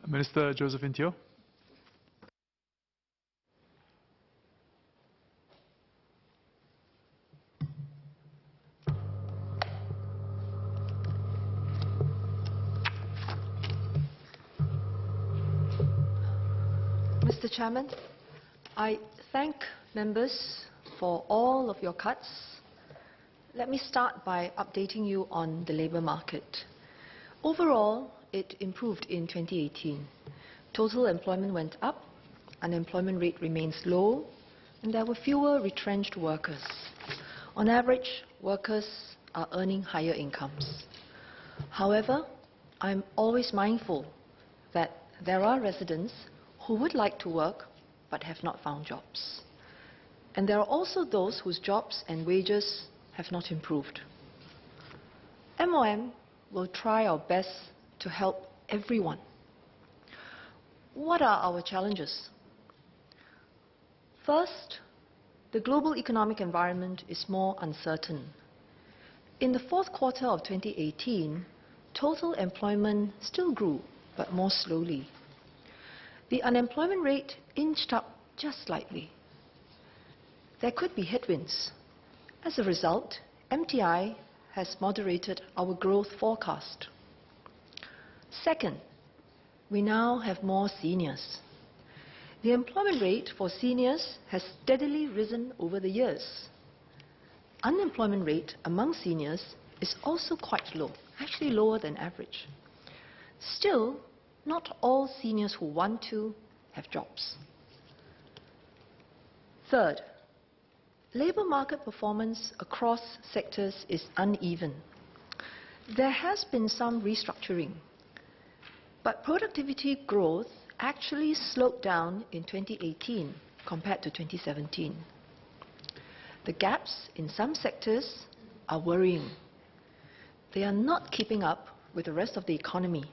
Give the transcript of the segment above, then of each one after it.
Minister Josephine Teo. Mr. Chairman, I thank members for all of your cuts. Let me start by updating you on the labour market. Overall, it improved in 2018. Total employment went up, unemployment rate remains low, and there were fewer retrenched workers. On average, workers are earning higher incomes. However, I'm always mindful that there are residents who would like to work but have not found jobs. And there are also those whose jobs and wages have not improved. MOM will try our best to help everyone. What are our challenges? First, the global economic environment is more uncertain. In the fourth quarter of 2018, total employment still grew, but more slowly. The unemployment rate inched up just slightly. There could be headwinds. As a result, MTI has moderated our growth forecast. Second, we now have more seniors. The employment rate for seniors has steadily risen over the years. Unemployment rate among seniors is also quite low, actually lower than average. Still, not all seniors who want to have jobs. Third, labour market performance across sectors is uneven. There has been some restructuring, but productivity growth actually slowed down in 2018 compared to 2017. The gaps in some sectors are worrying. They are not keeping up with the rest of the economy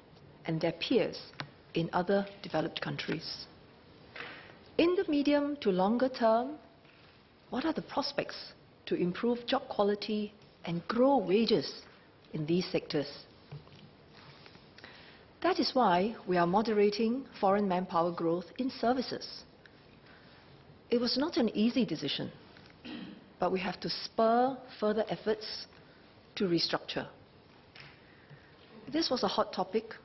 and their peers in other developed countries. In the medium to longer term, what are the prospects to improve job quality and grow wages in these sectors? That is why we are moderating foreign manpower growth in services. It was not an easy decision, but we have to spur further efforts to restructure. This was a hot topic.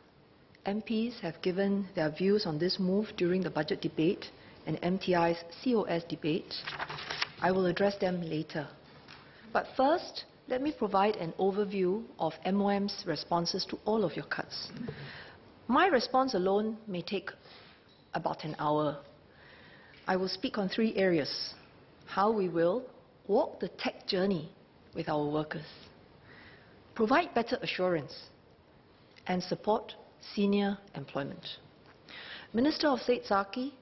MPs have given their views on this move during the budget debate and MTI's COS debate. I will address them later. But first, let me provide an overview of MOM's responses to all of your cuts. My response alone may take about an hour. I will speak on three areas: how we will walk the tech journey with our workers, provide better assurance, and support senior employment. Minister of State Zaki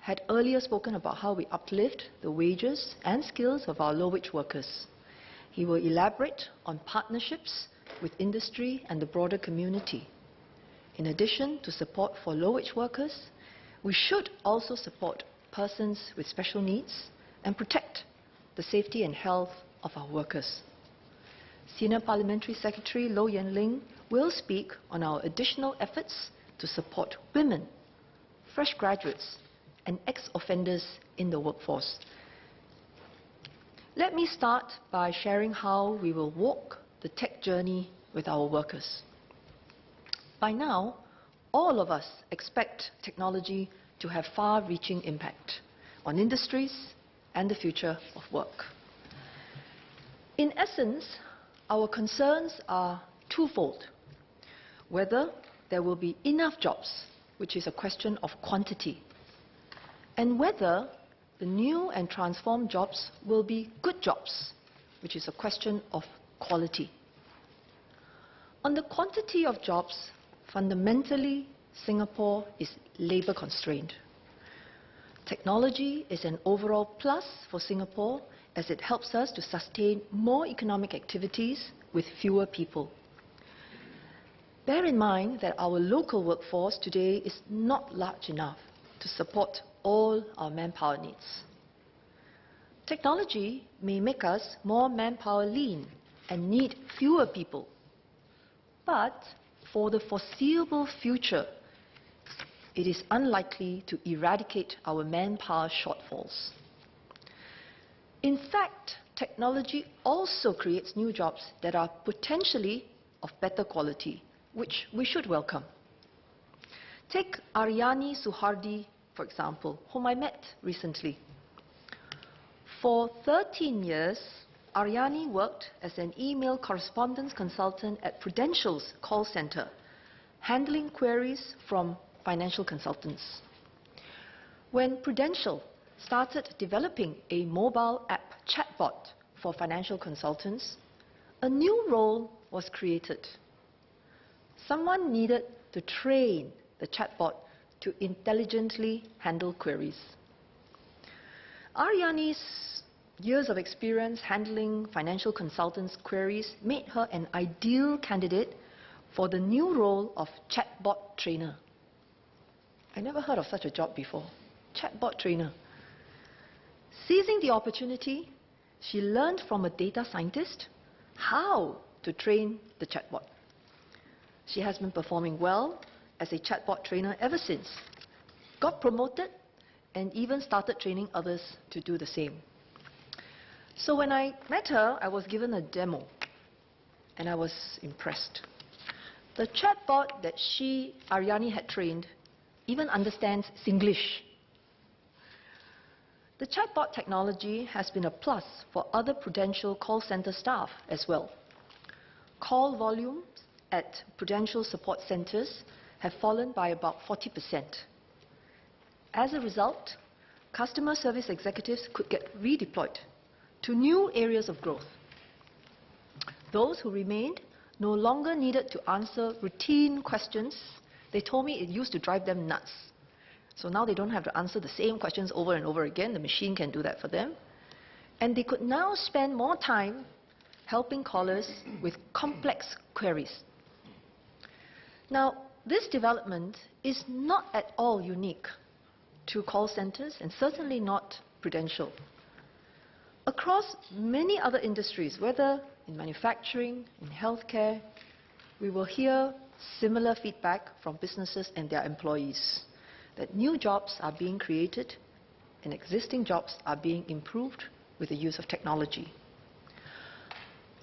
had earlier spoken about how we uplift the wages and skills of our low-wage workers. He will elaborate on partnerships with industry and the broader community. In addition to support for low-wage workers, we should also support persons with special needs and protect the safety and health of our workers. Senior Parliamentary Secretary Low Yen Ling will speak on our additional efforts to support women, fresh graduates, and ex-offenders in the workforce. Let me start by sharing how we will walk the tech journey with our workers. By now, all of us expect technology to have far-reaching impact on industries and the future of work. In essence, our concerns are twofold: whether there will be enough jobs, which is a question of quantity, and whether the new and transformed jobs will be good jobs, which is a question of quality. On the quantity of jobs, fundamentally, Singapore is labour constrained. Technology is an overall plus for Singapore as it helps us to sustain more economic activities with fewer people. Bear in mind that our local workforce today is not large enough to support all our manpower needs. Technology may make us more manpower lean and need fewer people. But for the foreseeable future, it is unlikely to eradicate our manpower shortfalls. In fact, technology also creates new jobs that are potentially of better quality, which we should welcome. Take Aryani Suhardi, for example, whom I met recently. For 13 years, Aryani worked as an email correspondence consultant at Prudential's call center, handling queries from financial consultants. When Prudential started developing a mobile app chatbot for financial consultants, a new role was created. Someone needed to train the chatbot to intelligently handle queries. Aryani's years of experience handling financial consultants' queries made her an ideal candidate for the new role of chatbot trainer. I never heard of such a job before. Chatbot trainer. Seizing the opportunity, she learned from a data scientist how to train the chatbot. She has been performing well as a chatbot trainer ever since, got promoted, and even started training others to do the same. So when I met her, I was given a demo, and I was impressed. The chatbot that Aryani had trained, even understands Singlish. The chatbot technology has been a plus for other Prudential call center staff as well. Call volumes at Prudential support centers have fallen by about 40%. As a result, customer service executives could get redeployed to new areas of growth. Those who remained no longer needed to answer routine questions. They told me it used to drive them nuts. So now they don't have to answer the same questions over and over again. The machine can do that for them. And they could now spend more time helping callers with complex queries. Now, this development is not at all unique to call centers and certainly not Prudential. Across many other industries, whether in manufacturing, in healthcare, we will hear similar feedback from businesses and their employees that new jobs are being created and existing jobs are being improved with the use of technology.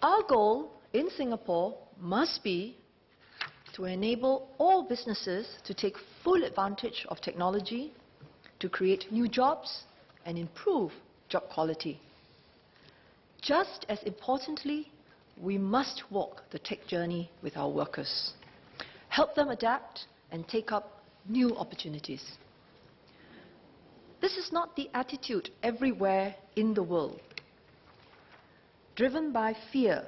Our goal in Singapore must be to enable all businesses to take full advantage of technology to create new jobs and improve job quality. Just as importantly, we must walk the tech journey with our workers, help them adapt and take up new opportunities. This is not the attitude everywhere in the world. Driven by fear,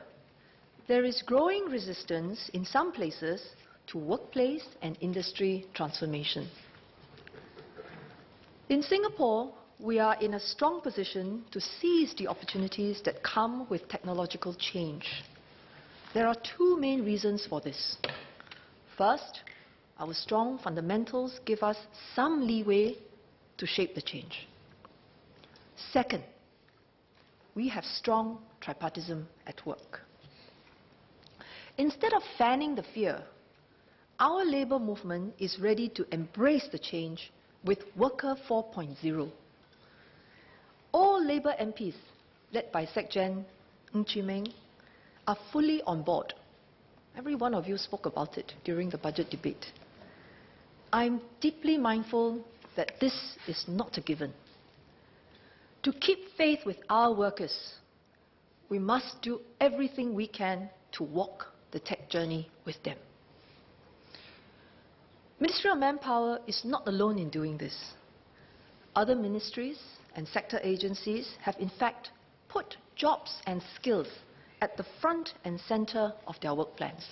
there is growing resistance in some places to workplace and industry transformation. In Singapore, we are in a strong position to seize the opportunities that come with technological change. There are two main reasons for this. First, our strong fundamentals give us some leeway to shape the change. Second, we have strong tripartism at work. Instead of fanning the fear, our labour movement is ready to embrace the change with Worker 4.0. All Labour MPs, led by SecGen Ng Chee Meng, are fully on board. Every one of you spoke about it during the budget debate. I'm deeply mindful that this is not a given. To keep faith with our workers, we must do everything we can to walk the tech journey with them. Ministry of Manpower is not alone in doing this. Other ministries and sector agencies have in fact put jobs and skills at the front and center of their work plans.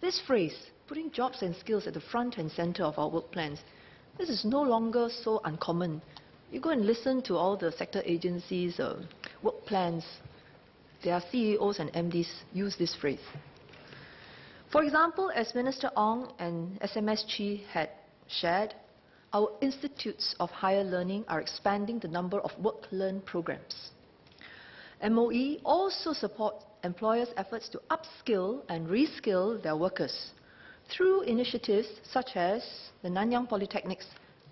This phrase, putting jobs and skills at the front and center of our work plans, this is no longer so uncommon. You go and listen to all the sector agencies' work plans. Their CEOs and MDs use this phrase. For example, as Minister Ong and SMS Chi had shared, our institutes of higher learning are expanding the number of work-learn programs. MOE also support employers' efforts to upskill and reskill their workers through initiatives such as the Nanyang Polytechnic's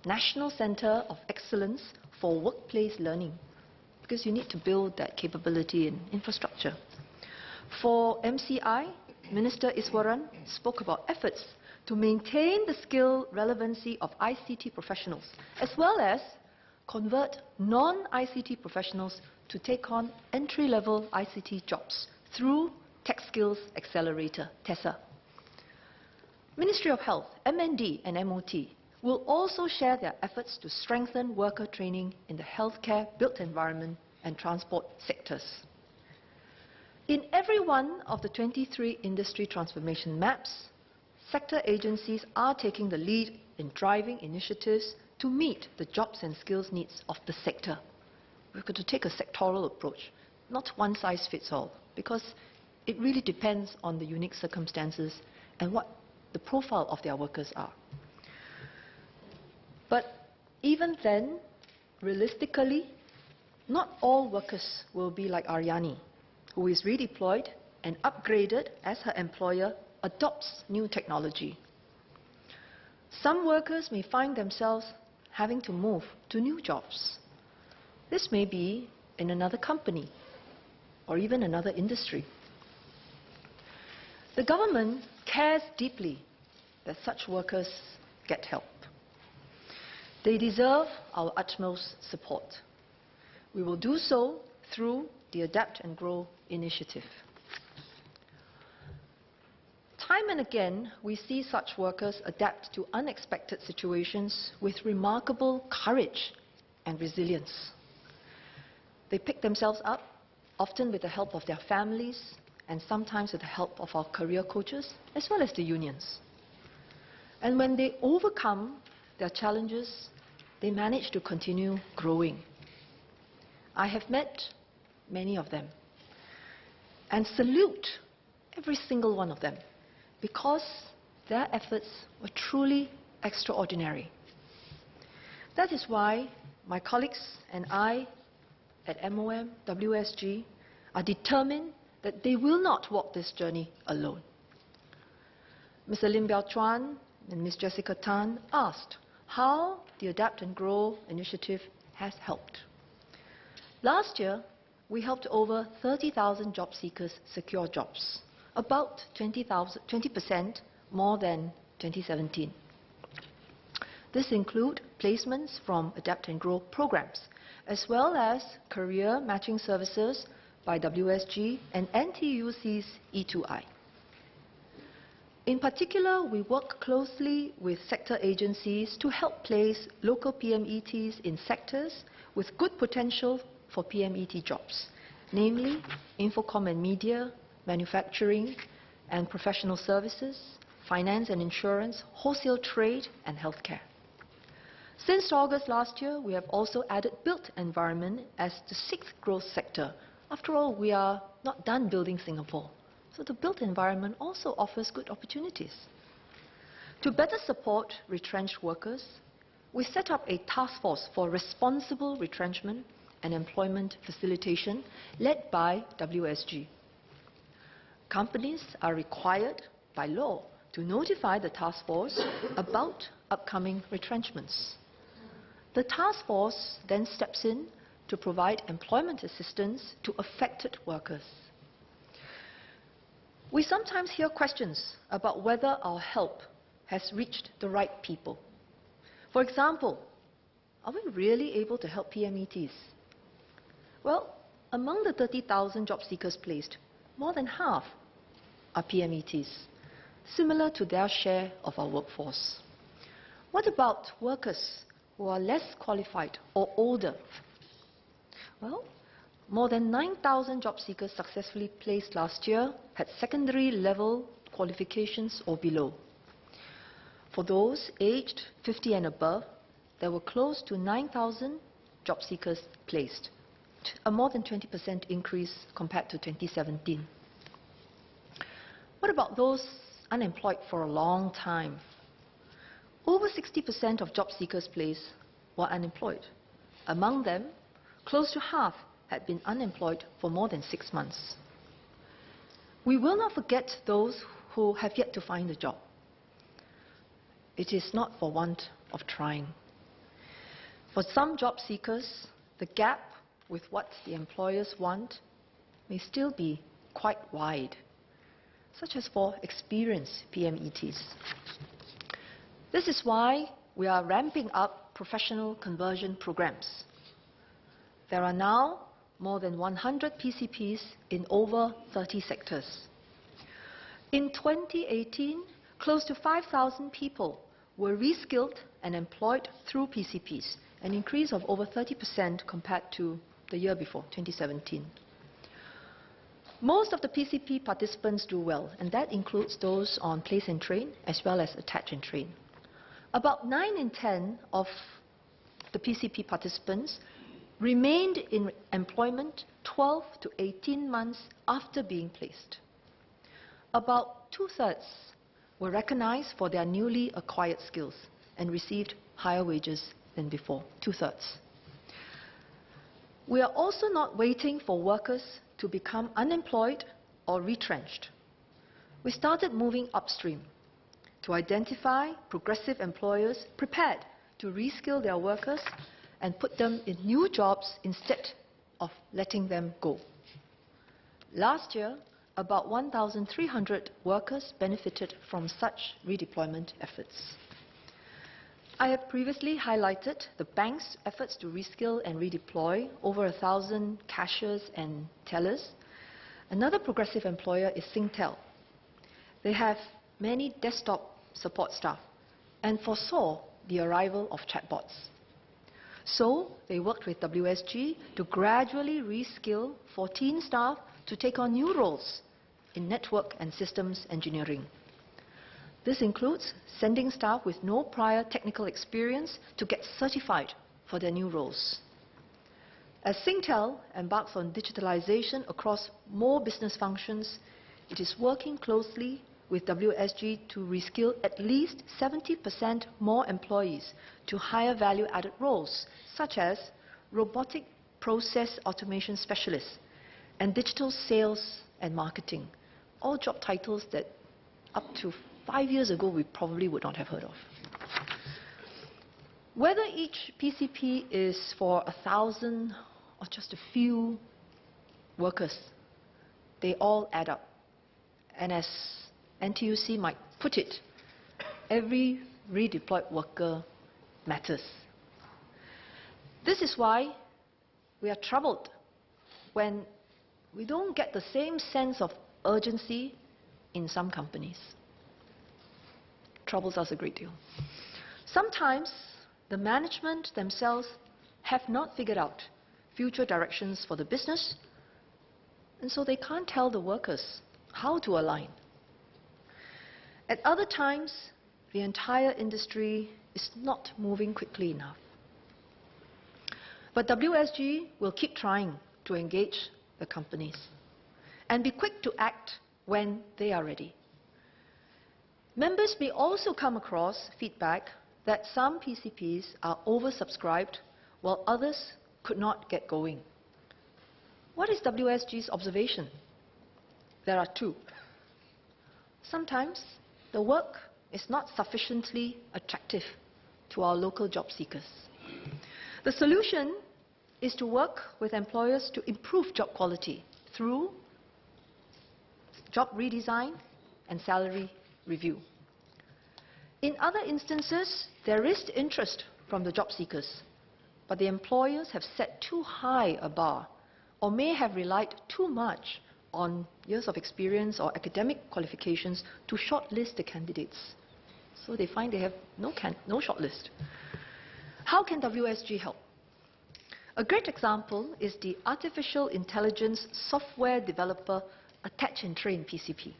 National Center of Excellence for Workplace Learning, because you need to build that capability in infrastructure. For MCI, Minister Iswaran spoke about efforts to maintain the skill relevancy of ICT professionals, as well as convert non-ICT professionals to take on entry-level ICT jobs through Tech Skills Accelerator, TESA. Ministry of Health, MND and MOT will also share their efforts to strengthen worker training in the healthcare, built environment and transport sectors. In every one of the 23 industry transformation maps, sector agencies are taking the lead in driving initiatives to meet the jobs and skills needs of the sector. We've got to take a sectoral approach, not one size fits all, because it really depends on the unique circumstances and what the profile of their workers are. But even then, realistically, not all workers will be like Aryani, who is redeployed and upgraded as her employer adopts new technology. Some workers may find themselves having to move to new jobs. This may be in another company or even another industry. The government cares deeply that such workers get help. They deserve our utmost support. We will do so through the Adapt and Grow initiative. Time and again, we see such workers adapt to unexpected situations with remarkable courage and resilience. They pick themselves up, often with the help of their families, and sometimes with the help of our career coaches, as well as the unions. And when they overcome their challenges, they manage to continue growing. I have met many of them and salute every single one of them, because their efforts were truly extraordinary. That is why my colleagues and I at MOM, WSG, are determined that they will not walk this journey alone. Mr. Lim Biao Chuan and Ms. Jessica Tan asked how the Adapt and Grow initiative has helped. Last year, we helped over 30,000 job seekers secure jobs, about 20% more than 2017. This includes placements from Adapt and Grow programs, as well as career matching services by WSG and NTUC's E2I. In particular, we work closely with sector agencies to help place local PMETs in sectors with good potential for PMET jobs, namely Infocom and Media, manufacturing and professional services, finance and insurance, wholesale trade and healthcare. Since August last year, we have also added built environment as the sixth growth sector. After all, we are not done building Singapore. So the built environment also offers good opportunities. To better support retrenched workers, we set up a task force for responsible retrenchment and employment facilitation led by WSG. Companies are required by law to notify the task force about upcoming retrenchments. The task force then steps in to provide employment assistance to affected workers. We sometimes hear questions about whether our help has reached the right people. For example, are we really able to help PMETs? Well, among the 30,000 job seekers placed, more than half are PMETs, similar to their share of our workforce. What about workers who are less qualified or older? Well, more than 9,000 job seekers successfully placed last year had secondary level qualifications or below. For those aged 50 and above, there were close to 9,000 job seekers placed, a more than 20% increase compared to 2017. What about those unemployed for a long time? Over 60% of job seekers placed were unemployed. Among them, close to half had been unemployed for more than 6 months. We will not forget those who have yet to find a job. it is not for want of trying. For some job seekers, the gap with what the employers want may still be quite wide, such as for experienced PMETs. This is why we are ramping up professional conversion programs. There are now more than 100 PCPs in over 30 sectors. In 2018, close to 5,000 people were reskilled and employed through PCPs, an increase of over 30% compared to the year before, 2017. Most of the PCP participants do well, and that includes those on place and train as well as attach and train. About 9 in 10 of the PCP participants remained in employment 12 to 18 months after being placed. About 2/3 were recognized for their newly acquired skills and received higher wages than before, 2/3. We are also not waiting for workers to become unemployed or retrenched. We started moving upstream to identify progressive employers prepared to reskill their workers and put them in new jobs instead of letting them go. Last year, about 1,300 workers benefited from such redeployment efforts. I have previously highlighted the bank's efforts to reskill and redeploy over 1,000 cashiers and tellers. Another progressive employer is Singtel. They have many desktop support staff and foresaw the arrival of chatbots. So they worked with WSG to gradually reskill 14 staff to take on new roles in network and systems engineering. This includes sending staff with no prior technical experience to get certified for their new roles. As Singtel embarks on digitalization across more business functions, it is working closely with WSG to reskill at least 70% more employees to higher value-added roles, such as robotic process automation specialists and digital sales and marketing, all job titles that up to 5 years ago we probably would not have heard of. Whether each PCP is for 1,000 or just a few workers, they all add up. And as NTUC might put it, every redeployed worker matters. This is why we are troubled when we don't get the same sense of urgency in some companies. Troubles us a great deal. Sometimes the management themselves have not figured out future directions for the business, and so they can't tell the workers how to align. At other times, the entire industry is not moving quickly enough. But WSG will keep trying to engage the companies and be quick to act when they are ready. Members may also come across feedback that some PCPs are oversubscribed while others could not get going. What is WSG's observation? There are two. Sometimes the work is not sufficiently attractive to our local job seekers. The solution is to work with employers to improve job quality through job redesign and salary review. In other instances, there is interest from the job seekers, but the employers have set too high a bar or may have relied too much on years of experience or academic qualifications to shortlist the candidates. So they find they have no shortlist. How can WSG help? A great example is the Artificial Intelligence Software Developer Attach and Train PCP,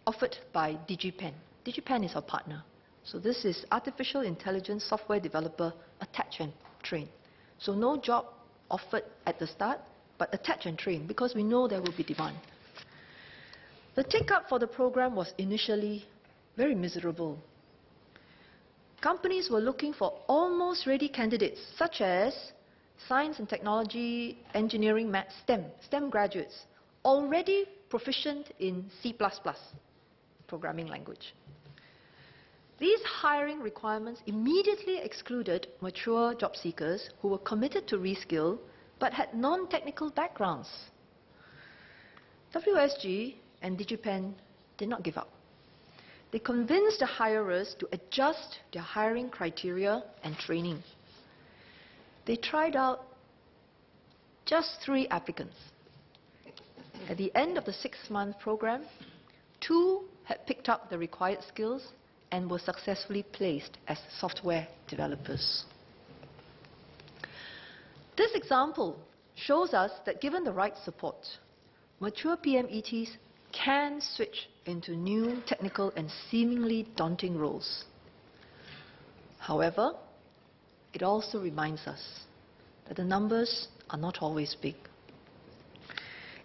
offered by DigiPen. DigiPen is our partner. So this is Artificial Intelligence Software Developer Attach and Train. So no job offered at the start, but attach and train, because we know there will be demand. The take-up for the program was initially very miserable. Companies were looking for almost ready candidates, such as science and technology, engineering, math, STEM graduates, already proficient in C++, programming language. These hiring requirements immediately excluded mature job seekers who were committed to reskill but had non-technical backgrounds. WSG and DigiPen did not give up. They convinced the hirers to adjust their hiring criteria and training. They tried out just 3 applicants. At the end of the 6-month program, 2 had picked up the required skills and were successfully placed as software developers. This example shows us that given the right support, mature PMETs can switch into new technical and seemingly daunting roles. However, it also reminds us that the numbers are not always big.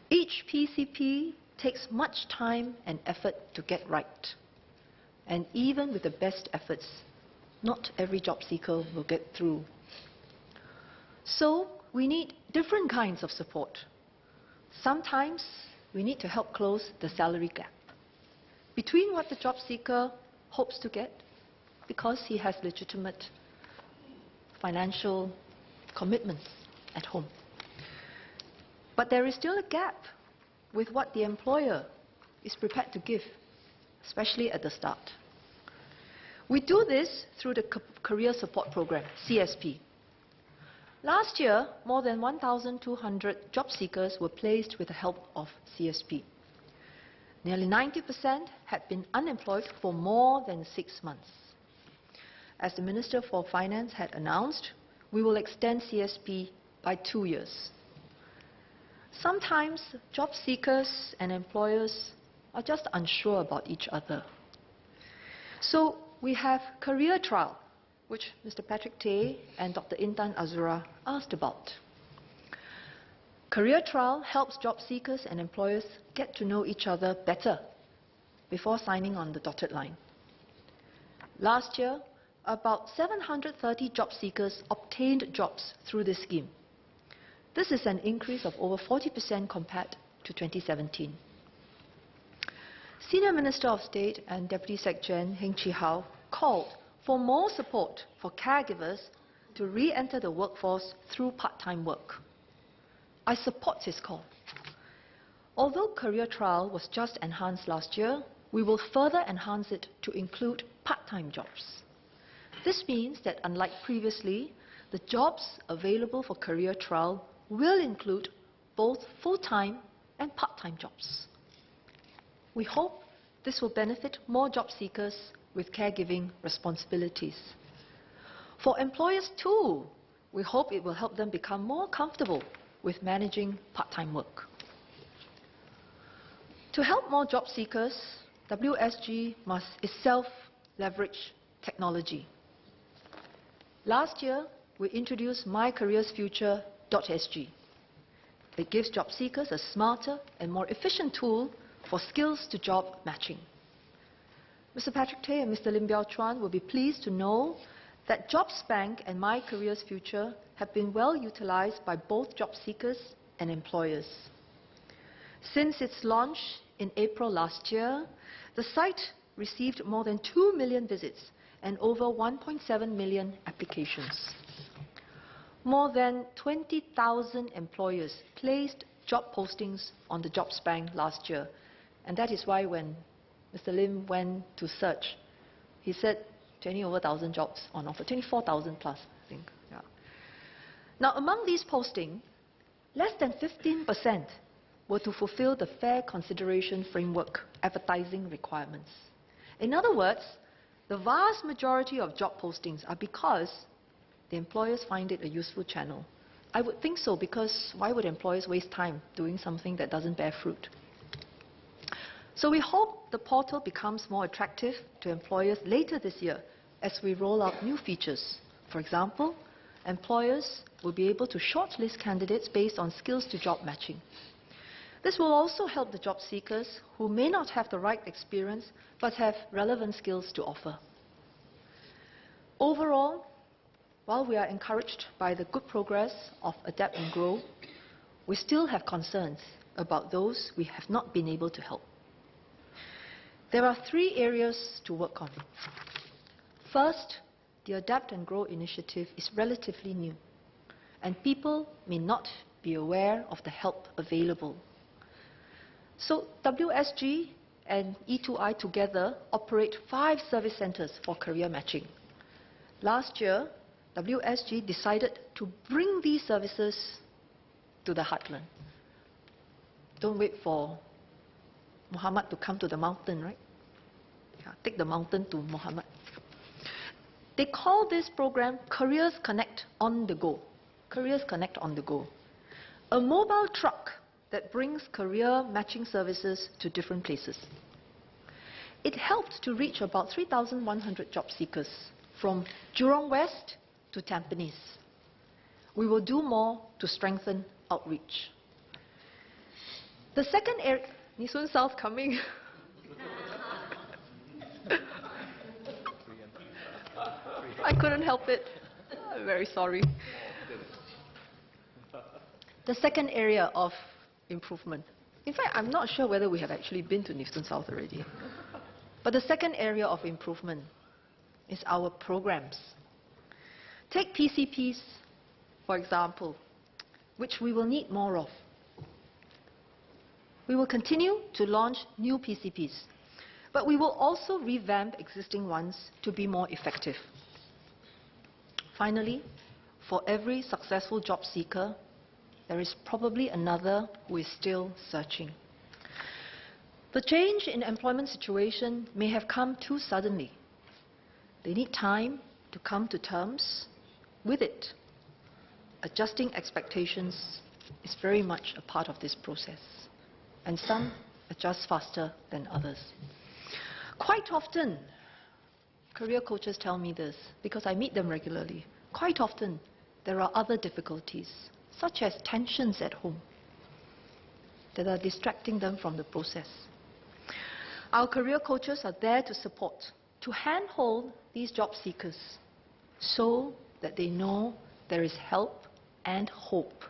Each PCP takes much time and effort to get right. And even with the best efforts, not every job seeker will get through. So we need different kinds of support. Sometimes we need to help close the salary gap between what the job seeker hopes to get because he has legitimate financial commitments at home. But there is still a gap with what the employer is prepared to give, especially at the start. We do this through the Career Support Program, CSP. Last year, more than 1,200 job seekers were placed with the help of CSP. Nearly 90% had been unemployed for more than 6 months. As the Minister for Finance had announced, we will extend CSP by 2 years. Sometimes job seekers and employers are just unsure about each other. So we have career trial, which Mr. Patrick Teo and Dr. Intan Azura asked about. Career trial helps job seekers and employers get to know each other better before signing on the dotted line. Last year, about 730 job seekers obtained jobs through this scheme. This is an increase of over 40% compared to 2017. Senior Minister of State and Deputy Secretary Heng Chee Hao called for more support for caregivers to re-enter the workforce through part-time work. I support his call. Although career trial was just enhanced last year, we will further enhance it to include part-time jobs. This means that unlike previously, the jobs available for career trial will include both full-time and part-time jobs. We hope this will benefit more job seekers with caregiving responsibilities. For employers too, we hope it will help them become more comfortable with managing part-time work. To help more job seekers, WSG must itself leverage technology. Last year, we introduced mycareersfuture.sg. It gives job seekers a smarter and more efficient tool for skills-to-job matching. Mr. Patrick Teo and Mr. Lim Biao Chuan will be pleased to know that JobsBank and My Careers Future have been well utilized by both job seekers and employers. Since its launch in April last year, the site received more than 2 million visits and over 1.7 million applications. More than 20,000 employers placed job postings on the JobsBank last year, and that is why when Mr. Lim went to search, he said 20,000 jobs on offer, 24,000 plus, I think. Yeah. Now, among these postings, less than 15% were to fulfill the Fair Consideration Framework advertising requirements. In other words, the vast majority of job postings are because the employers find it a useful channel. I would think so, because why would employers waste time doing something that doesn't bear fruit? So we hope the portal becomes more attractive to employers later this year as we roll out new features. For example, employers will be able to shortlist candidates based on skills-to-job matching. This will also help the job seekers who may not have the right experience but have relevant skills to offer. Overall, while we are encouraged by the good progress of Adapt and Grow, we still have concerns about those we have not been able to help. There are 3 areas to work on. First, the Adapt and Grow initiative is relatively new, and people may not be aware of the help available. So WSG and E2I together operate 5 service centers for career matching. Last year, WSG decided to bring these services to the heartland. Don't wait for Muhammad to come to the mountain, right? Yeah, take the mountain to Muhammad. They call this program Careers Connect on the Go. Careers Connect on the Go. A mobile truck that brings career matching services to different places. It helped to reach about 3,100 job seekers from Jurong West to Tampines. We will do more to strengthen outreach. The second area, Nee Soon South coming. I couldn't help it. I'm very sorry. The second area of improvement. In fact, I'm not sure whether we have actually been to Nee Soon South already. But the second area of improvement is our programs. Take PCPs, for example, which we will need more of. We will continue to launch new PCPs, but we will also revamp existing ones to be more effective. Finally, for every successful job seeker, there is probably another who is still searching. The change in employment situation may have come too suddenly. They need time to come to terms with it. Adjusting expectations is very much a part of this process, and some adjust faster than others. Quite often, career coaches tell me this because I meet them regularly. Quite often, there are other difficulties, such as tensions at home, that are distracting them from the process. Our career coaches are there to support, to handhold these job seekers so that they know there is help and hope.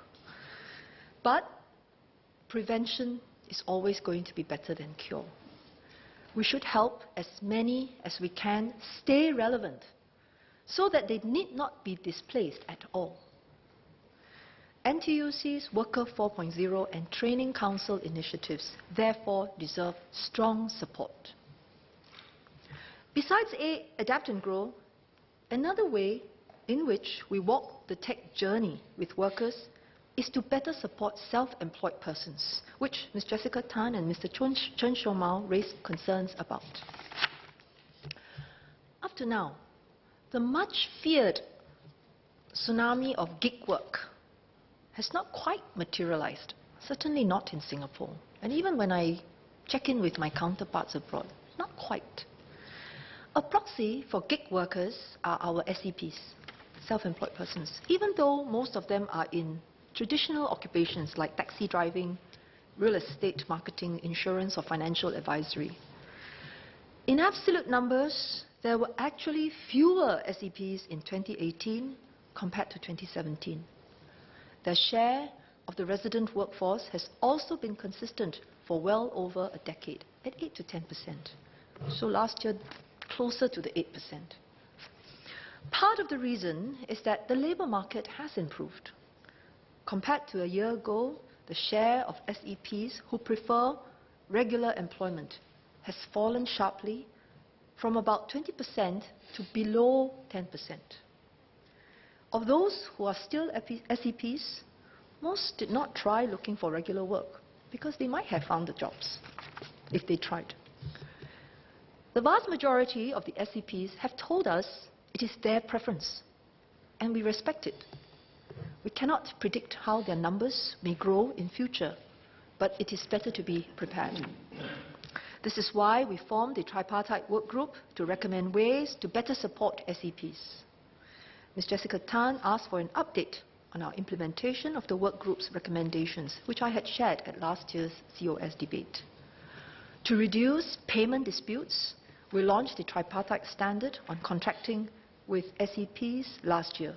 But prevention is always going to be better than cure. We should help as many as we can stay relevant so that they need not be displaced at all. NTUC's Worker 4.0 and Training Council initiatives therefore deserve strong support. Besides Adapt and Grow, another way in which we walk the tech journey with workers is to better support self-employed persons, which Ms. Jessica Tan and Mr. Chen Shomao raised concerns about. Up to now, the much feared tsunami of gig work has not quite materialized, certainly not in Singapore. And even when I check in with my counterparts abroad, not quite. A proxy for gig workers are our SEPs, self-employed persons, even though most of them are in traditional occupations like taxi driving, real estate marketing, insurance or financial advisory. In absolute numbers, there were actually fewer SEPs in 2018 compared to 2017. Their share of the resident workforce has also been consistent for well over a decade, at 8 to 10%. So last year, closer to the 8%. Part of the reason is that the labour market has improved. Compared to a year ago, the share of SEPs who prefer regular employment has fallen sharply from about 20% to below 10%. Of those who are still SEPs, most did not try looking for regular work because they might have found the jobs if they tried. The vast majority of the SEPs have told us it is their preference, and we respect it. We cannot predict how their numbers may grow in future, but it is better to be prepared. This is why we formed a tripartite work group to recommend ways to better support SEPs. Ms. Jessica Tan asked for an update on our implementation of the work group's recommendations, which I had shared at last year's COS debate. To reduce payment disputes, we launched the tripartite standard on contracting with SEPs last year.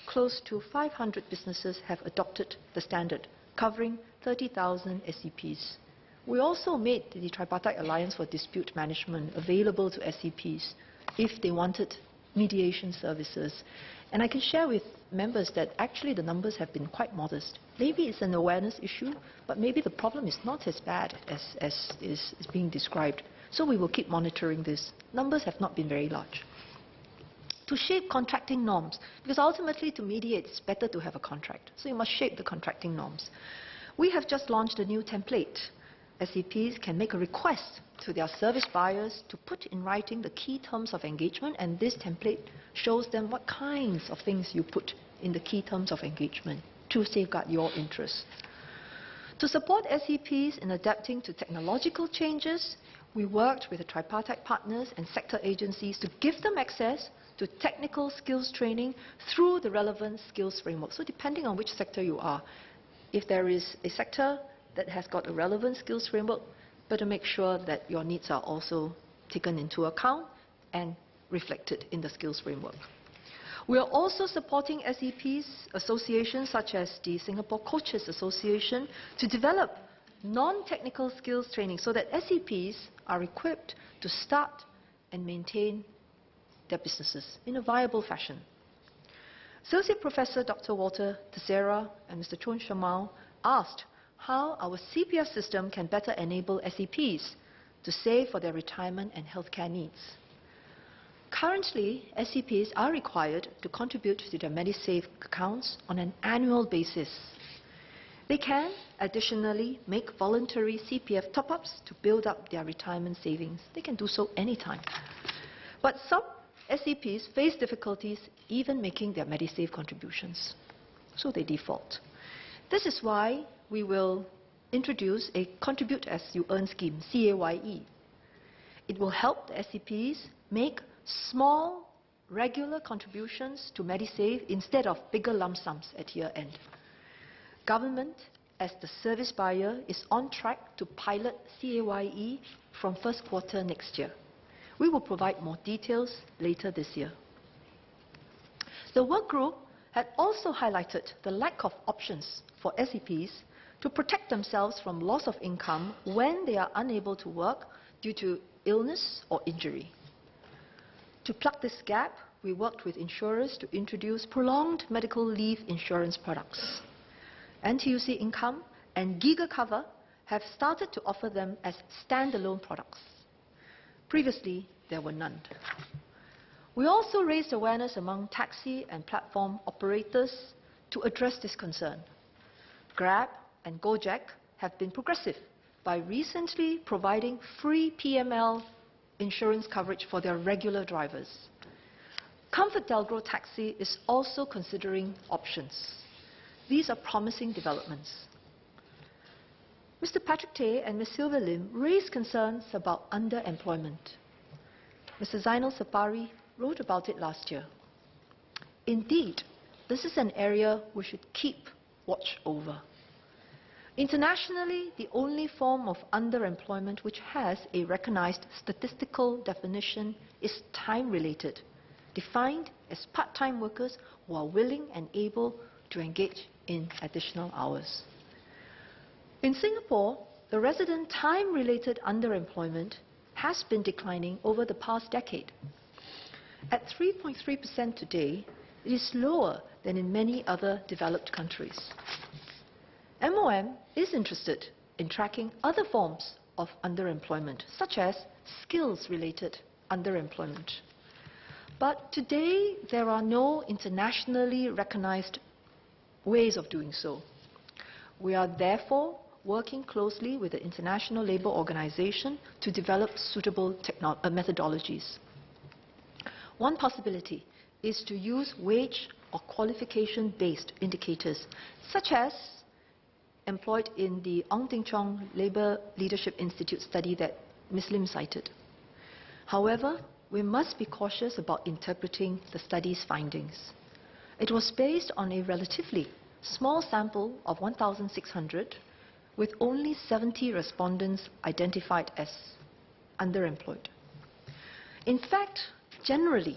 Close to 500 businesses have adopted the standard, covering 30,000 SEPs. We also made the Tripartite Alliance for Dispute Management available to SEPs if they wanted mediation services. And I can share with members that actually the numbers have been quite modest. Maybe it's an awareness issue, but maybe the problem is not as bad as is being described. So we will keep monitoring this. Numbers have not been very large. To shape contracting norms, because ultimately to mediate it's better to have a contract. So you must shape the contracting norms. We have just launched a new template. SEPs can make a request to their service buyers to put in writing the key terms of engagement, and this template shows them what kinds of things you put in the key terms of engagement to safeguard your interests. To support SEPs in adapting to technological changes, we worked with the tripartite partners and sector agencies to give them access to technical skills training through the relevant skills framework. So depending on which sector you are, if there is a sector that has got a relevant skills framework, better make sure that your needs are also taken into account and reflected in the skills framework. We are also supporting SEPs, associations such as the Singapore Coaches Association, to develop non-technical skills training so that SEPs are equipped to start and maintain their businesses in a viable fashion. Associate Professor Dr. Walter Teixeira and Mr. Chon Shamau asked how our CPF system can better enable SEPs to save for their retirement and healthcare needs. Currently, SEPs are required to contribute to their MediSave accounts on an annual basis. They can additionally make voluntary CPF top-ups to build up their retirement savings. They can do so anytime. But some SEPs face difficulties even making their MediSave contributions, so they default. This is why we will introduce a Contribute as You Earn scheme, CAYE. It will help the SEPs make small, regular contributions to MediSave instead of bigger lump sums at year end. Government, as the service buyer, is on track to pilot CAYE from first quarter next year. We will provide more details later this year. The work group had also highlighted the lack of options for SEPs to protect themselves from loss of income when they are unable to work due to illness or injury. To plug this gap, we worked with insurers to introduce prolonged medical leave insurance products. NTUC Income and Giga Cover have started to offer them as standalone products. Previously, there were none. We also raised awareness among taxi and platform operators to address this concern. Grab and Gojek have been progressive by recently providing free PML insurance coverage for their regular drivers. ComfortDelGro Taxi is also considering options. These are promising developments. Mr. Patrick Tay and Ms. Sylvia Lim raised concerns about underemployment. Mr. Zainal Sapari wrote about it last year. Indeed, this is an area we should keep watch over. Internationally, the only form of underemployment which has a recognized statistical definition is time-related, defined as part-time workers who are willing and able to engage in additional hours. In Singapore, the resident time-related underemployment has been declining over the past decade. At 3.3% today, it is lower than in many other developed countries. MOM is interested in tracking other forms of underemployment, such as skills-related underemployment. But today, there are no internationally recognized ways of doing so. We are therefore working closely with the International Labour Organization to develop suitable methodologies. One possibility is to use wage or qualification-based indicators, such as employed in the Ong Ting Chong Labour Leadership Institute study that Ms. Lim cited. However, we must be cautious about interpreting the study's findings. It was based on a relatively small sample of 1,600, with only 70 respondents identified as underemployed. In fact, generally,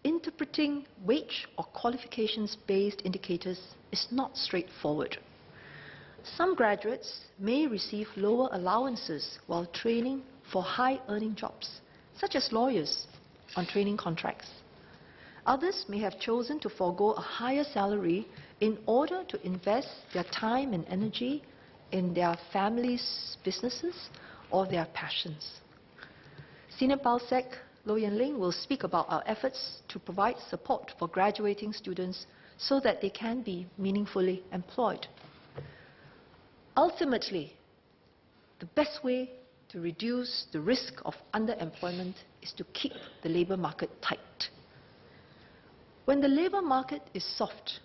interpreting wage or qualifications-based indicators is not straightforward. Some graduates may receive lower allowances while training for high-earning jobs, such as lawyers on training contracts. Others may have chosen to forego a higher salary in order to invest their time and energy in their family's businesses or their passions. Senior Paulsec Low Yan Ling will speak about our efforts to provide support for graduating students so that they can be meaningfully employed. Ultimately, the best way to reduce the risk of underemployment is to keep the labour market tight. When the labour market is soft,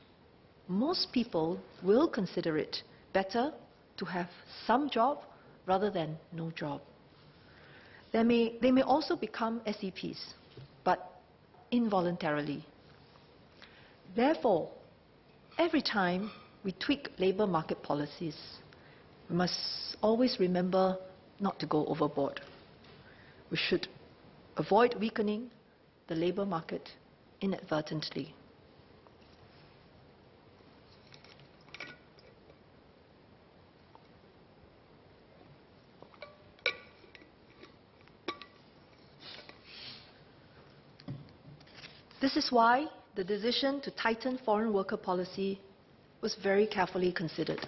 most people will consider it better to have some job rather than no job. They may also become SEPs, but involuntarily. Therefore, every time we tweak labour market policies, we must always remember not to go overboard. We should avoid weakening the labour market inadvertently. This is why the decision to tighten foreign worker policy was very carefully considered.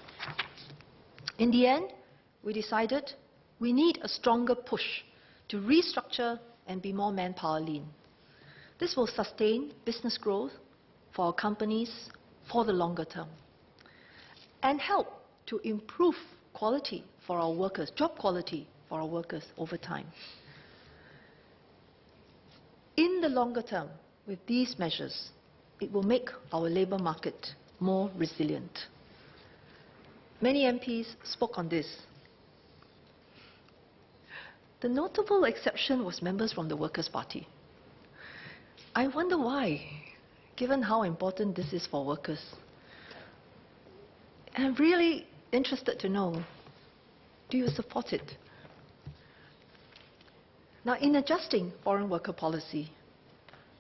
In the end, we decided we need a stronger push to restructure and be more manpower lean. This will sustain business growth for our companies for the longer term and help to improve quality for our workers, job quality for our workers over time. In the longer term, with these measures, it will make our labour market more resilient. Many MPs spoke on this. The notable exception was members from the Workers' Party. I wonder why, given how important this is for workers. And I'm really interested to know, do you support it? Now, in adjusting foreign worker policy,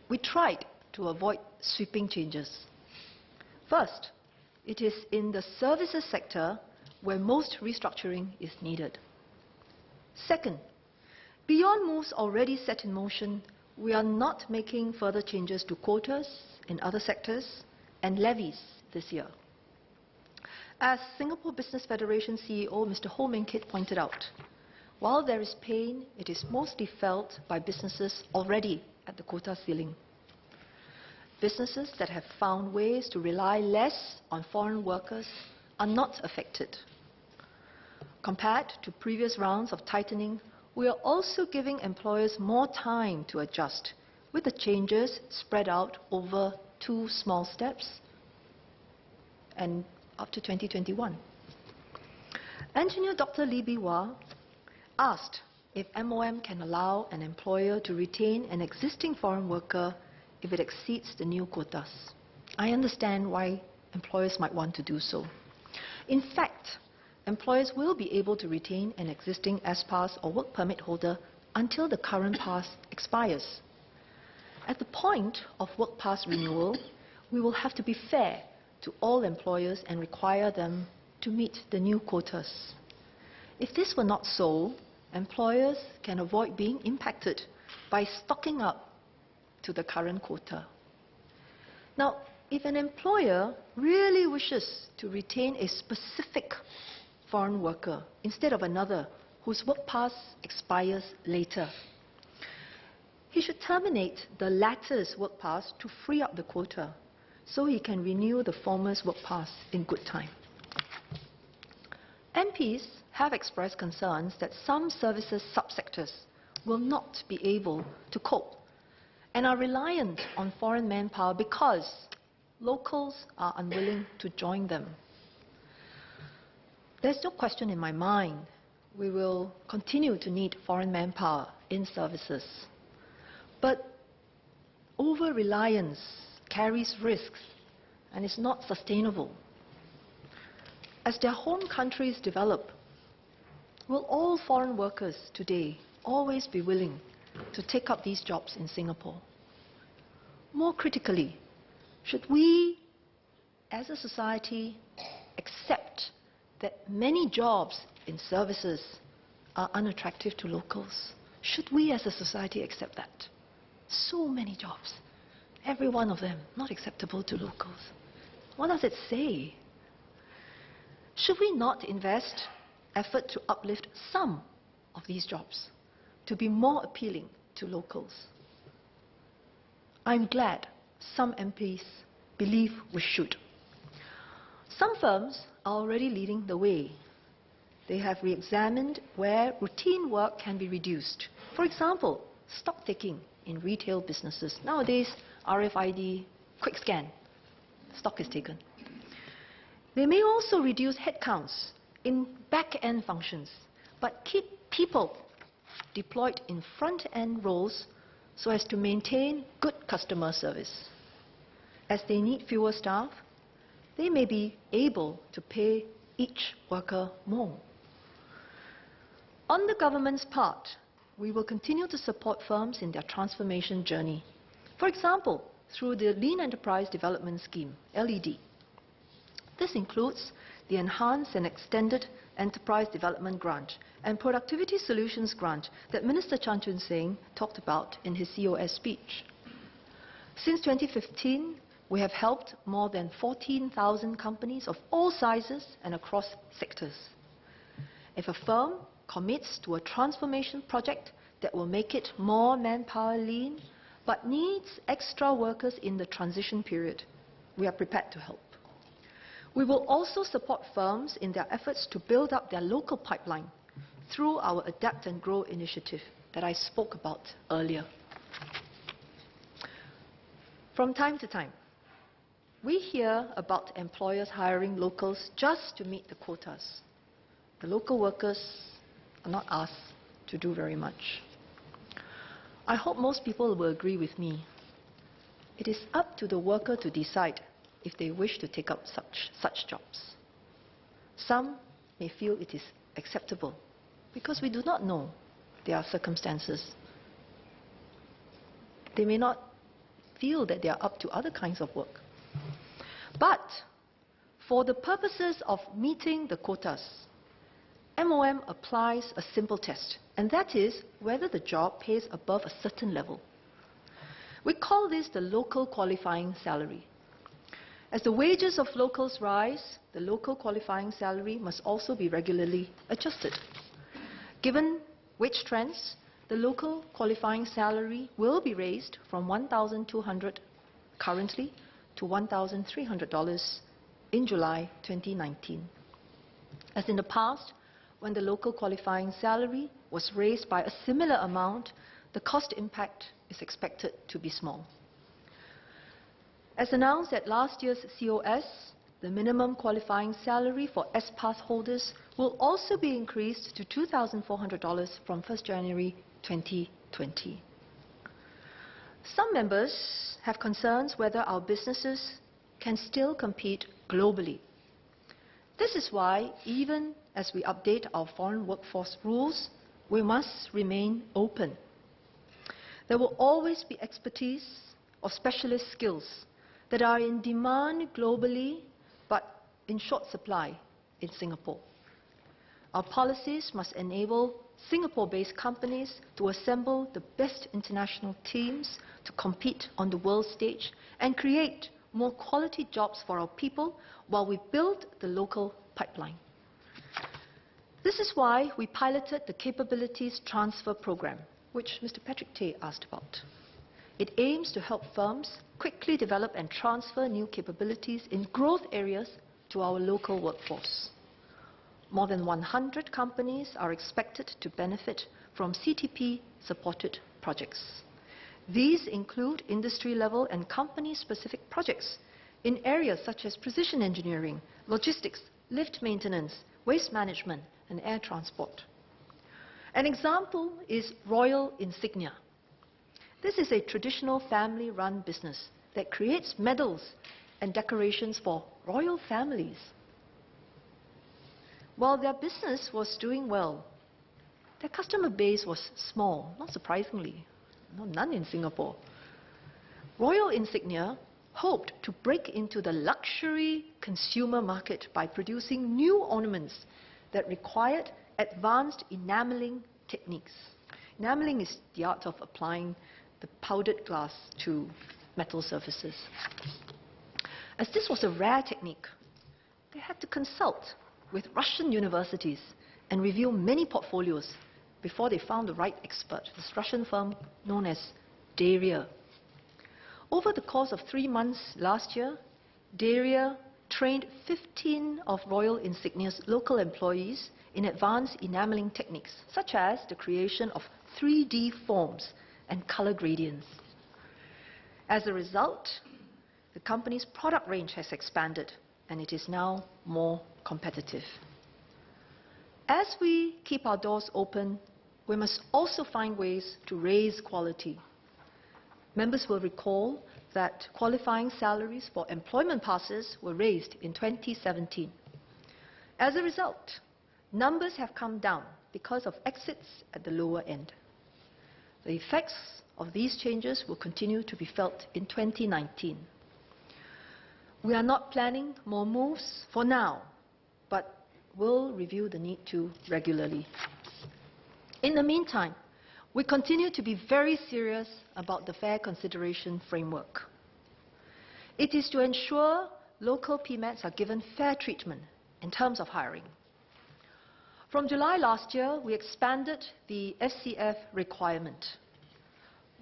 we tried to avoid sweeping changes. First, it is in the services sector where most restructuring is needed. Second, beyond moves already set in motion, we are not making further changes to quotas in other sectors and levies this year. As Singapore Business Federation CEO Mr. Ho Meng Kit pointed out, while there is pain, it is mostly felt by businesses already at the quota ceiling. Businesses that have found ways to rely less on foreign workers are not affected. Compared to previous rounds of tightening, we are also giving employers more time to adjust, with the changes spread out over 2 small steps and up to 2021. Engineer Dr. Lee Bee-Wah asked if MOM can allow an employer to retain an existing foreign worker if it exceeds the new quotas. I understand why employers might want to do so. In fact, employers will be able to retain an existing S-Pass or work permit holder until the current pass expires. At the point of work pass renewal, we will have to be fair to all employers and require them to meet the new quotas. If this were not so, employers can avoid being impacted by stocking up to the current quota. Now, if an employer really wishes to retain a specific foreign worker instead of another whose work pass expires later, he should terminate the latter's work pass to free up the quota so he can renew the former's work pass in good time. MPs have expressed concerns that some services subsectors will not be able to cope and are reliant on foreign manpower because locals are unwilling to join them. There's no question in my mind we will continue to need foreign manpower in services. But over-reliance carries risks and is not sustainable. As their home countries develop, will all foreign workers today always be willing to take up these jobs in Singapore? More critically, should we, as a society, accept that many jobs in services are unattractive to locals? Should we, as a society, accept that? So many jobs. Every one of them not acceptable to locals. What does it say? Should we not invest effort to uplift some of these jobs to be more appealing to locals? I'm glad some MPs believe we should. Some firms are already leading the way. They have re-examined where routine work can be reduced. For example, stock taking in retail businesses. Nowadays, RFID, quick scan, stock is taken. They may also reduce headcounts in back-end functions, but keep people deployed in front-end roles so as to maintain good customer service. As they need fewer staff, they may be able to pay each worker more. On the government's part, we will continue to support firms in their transformation journey. For example, through the Lean Enterprise Development Scheme, LED. This includes the Enhanced and Extended Enterprise Development Grant and Productivity Solutions Grant that Minister Chan Chun Sing talked about in his COS speech. Since 2015, we have helped more than 14,000 companies of all sizes and across sectors. If a firm commits to a transformation project that will make it more manpower lean, but needs extra workers in the transition period, we are prepared to help. We will also support firms in their efforts to build up their local pipeline through our Adapt and Grow initiative that I spoke about earlier. From time to time, we hear about employers hiring locals just to meet the quotas. The local workers are not asked to do very much. I hope most people will agree with me. It is up to the worker to decide if they wish to take up such jobs. Some may feel it is acceptable because we do not know their circumstances. They may not feel that they are up to other kinds of work. But for the purposes of meeting the quotas, MOM applies a simple test, and that is whether the job pays above a certain level. We call this the local qualifying salary. As the wages of locals rise, the local qualifying salary must also be regularly adjusted. Given wage trends, the local qualifying salary will be raised from $1,200 currently to $1,300 in July 2019. As in the past, when the local qualifying salary was raised by a similar amount, the cost impact is expected to be small. As announced at last year's COS, the minimum qualifying salary for S-Pass holders will also be increased to $2,400 from 1st January 2020. Some members have concerns whether our businesses can still compete globally. This is why, even as we update our foreign workforce rules, we must remain open. There will always be expertise or specialist skills that are in demand globally but in short supply in Singapore. Our policies must enable Singapore-based companies to assemble the best international teams to compete on the world stage and create more quality jobs for our people while we build the local pipeline. This is why we piloted the Capabilities Transfer Program, which Mr. Patrick Tay asked about. It aims to help firms quickly develop and transfer new capabilities in growth areas to our local workforce. More than 100 companies are expected to benefit from CTP-supported projects. These include industry-level and company-specific projects in areas such as precision engineering, logistics, lift maintenance, waste management, and air transport. An example is Royal Insignia. This is a traditional family-run business that creates medals and decorations for royal families. While their business was doing well, their customer base was small, not surprisingly, none in Singapore. Royal Insignia hoped to break into the luxury consumer market by producing new ornaments that required advanced enameling techniques. Enameling is the art of applying the powdered glass to metal surfaces. As this was a rare technique, they had to consult with Russian universities and review many portfolios before they found the right expert, this Russian firm known as Daria. Over the course of 3 months last year, Daria trained 15 of Royal Insignia's local employees in advanced enameling techniques, such as the creation of 3D forms and color gradients. As a result, the company's product range has expanded, and it is now more competitive. As we keep our doors open, we must also find ways to raise quality. Members will recall that qualifying salaries for employment passes were raised in 2017. As a result, numbers have come down because of exits at the lower end. The effects of these changes will continue to be felt in 2019. We are not planning more moves for now, but will review the need to regularly. In the meantime, we continue to be very serious about the fair consideration framework. It is to ensure local PMETs are given fair treatment in terms of hiring. From July last year, we expanded the FCF requirement.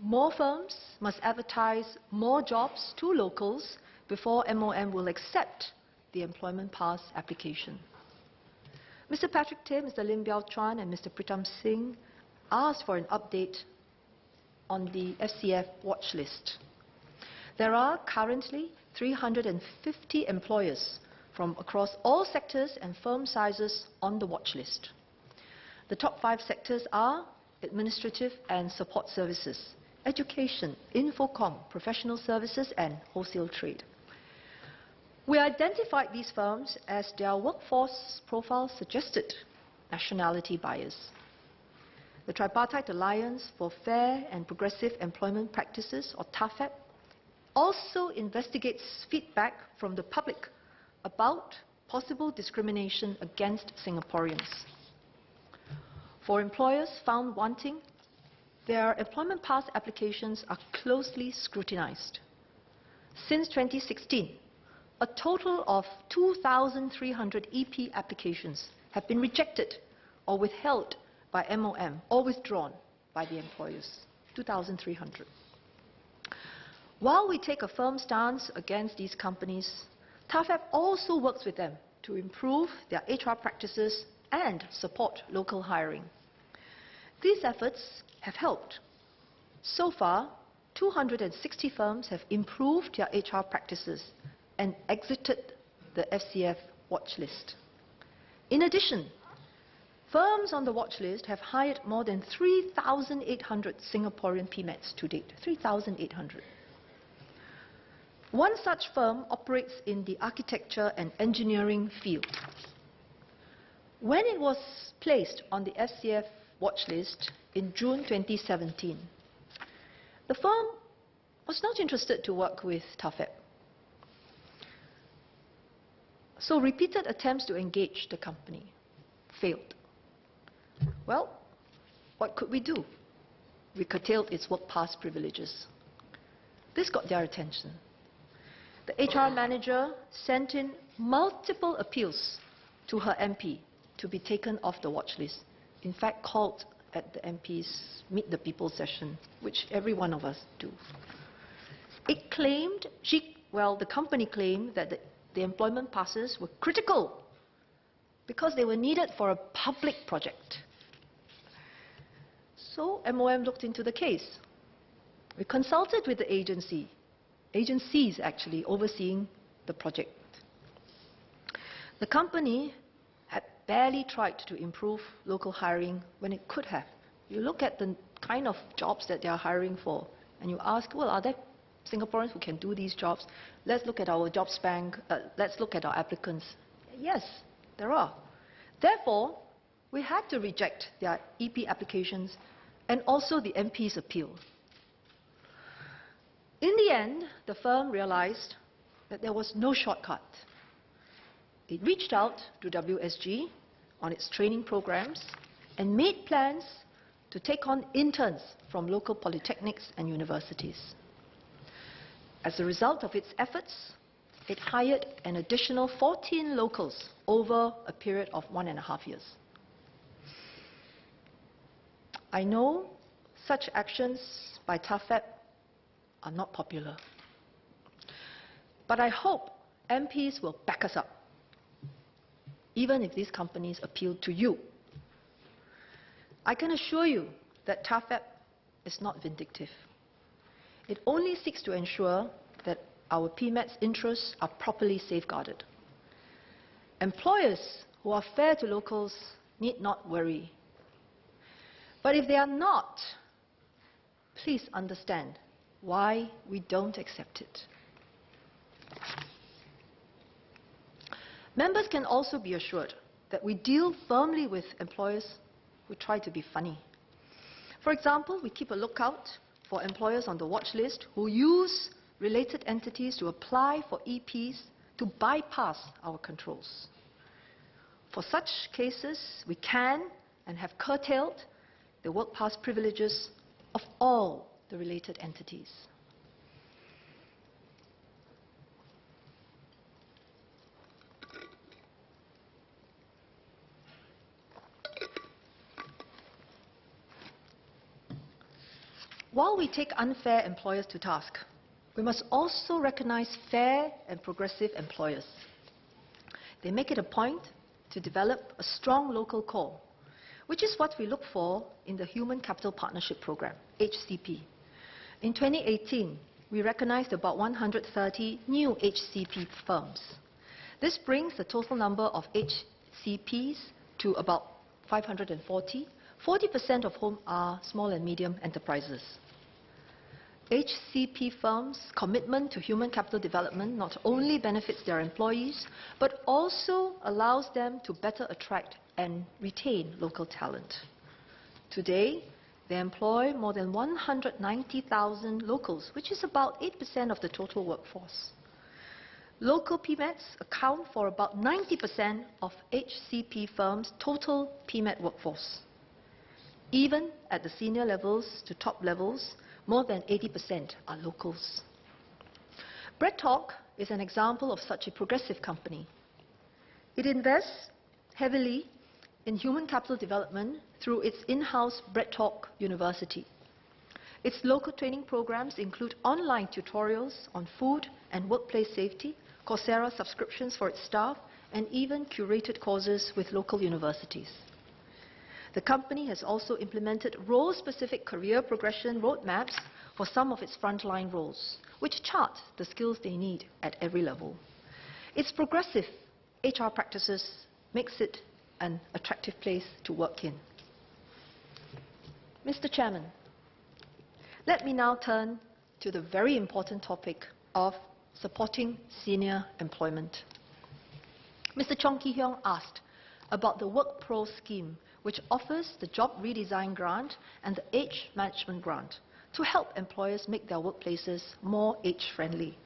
More firms must advertise more jobs to locals before MOM will accept the employment pass application. Mr. Patrick Tim, Mr. Lim Biao Chuan, and Mr. Pritam Singh asked for an update on the FCF watch list. There are currently 350 employers from across all sectors and firm sizes on the watch list. The top 5 sectors are administrative and support services, education, infocom, professional services, and wholesale trade. We identified these firms as their workforce profile suggested nationality bias. The Tripartite Alliance for Fair and Progressive Employment Practices, or TAFEP, also investigates feedback from the public about possible discrimination against Singaporeans. For employers found wanting, their employment pass applications are closely scrutinized. Since 2016, a total of 2,300 EP applications have been rejected or withheld by MOM or withdrawn by the employers, 2,300. While we take a firm stance against these companies, TAFEP also works with them to improve their HR practices and support local hiring. These efforts have helped. So far, 260 firms have improved their HR practices and exited the FCF watch list. In addition, firms on the watch list have hired more than 3,800 Singaporean PMETs to date, 3,800. One such firm operates in the architecture and engineering field. When it was placed on the FCF watch list in June 2017, the firm was not interested to work with TAFEP. So repeated attempts to engage the company failed. Well, what could we do? We curtailed its work pass privileges. This got their attention. The HR manager sent in multiple appeals to her MP to be taken off the watch list. In fact, called at the MP's Meet the People session, which every one of us do. It claimed, the company claimed that the employment passes were critical because they were needed for a public project. So MOM looked into the case. We consulted with the agencies actually overseeing the project. The company had barely tried to improve local hiring when it could have. You look at the kind of jobs that they are hiring for, and you ask, well, are there Singaporeans who can do these jobs? Let's look at our jobs bank. Let's look at our applicants. Yes, there are. Therefore, we had to reject their EP applications and also the MP's appeal. In the end, the firm realized that there was no shortcut. It reached out to WSG on its training programs and made plans to take on interns from local polytechnics and universities. As a result of its efforts, it hired an additional 14 locals over a period of 1.5 years. I know such actions by TAFEP are not popular, but I hope MPs will back us up, even if these companies appeal to you. I can assure you that TAFEP is not vindictive. It only seeks to ensure that our PMET's interests are properly safeguarded. Employers who are fair to locals need not worry. But if they are not, please understand why we don't accept it. Members can also be assured that we deal firmly with employers who try to be funny. For example, we keep a lookout for employers on the watch list who use related entities to apply for EPs to bypass our controls. For such cases, we can and have curtailed the work pass privileges of all the related entities. While we take unfair employers to task, we must also recognize fair and progressive employers. They make it a point to develop a strong local core, which is what we look for in the Human Capital Partnership Program, HCP. In 2018, we recognized about 130 new HCP firms. This brings the total number of HCPs to about 540, 40% of whom are small and medium enterprises. HCP firms' commitment to human capital development not only benefits their employees, but also allows them to better attract and retain local talent. Today, they employ more than 190,000 locals, which is about 8% of the total workforce. Local PMETs account for about 90% of HCP firms' total PMET workforce. Even at the senior levels to top levels, more than 80% are locals. Bread Talk is an example of such a progressive company. It invests heavily in human capital development through its in-house Bread Talk University. Its local training programs include online tutorials on food and workplace safety, Coursera subscriptions for its staff, and even curated courses with local universities. The company has also implemented role-specific career progression roadmaps for some of its frontline roles, which chart the skills they need at every level. Its progressive HR practices makes it an attractive place to work in. Mr. Chairman, let me now turn to the very important topic of supporting senior employment. Mr. Chong Ki-Hiong asked about the Work Pro scheme, which offers the Job Redesign Grant and the Age Management Grant to help employers make their workplaces more age-friendly.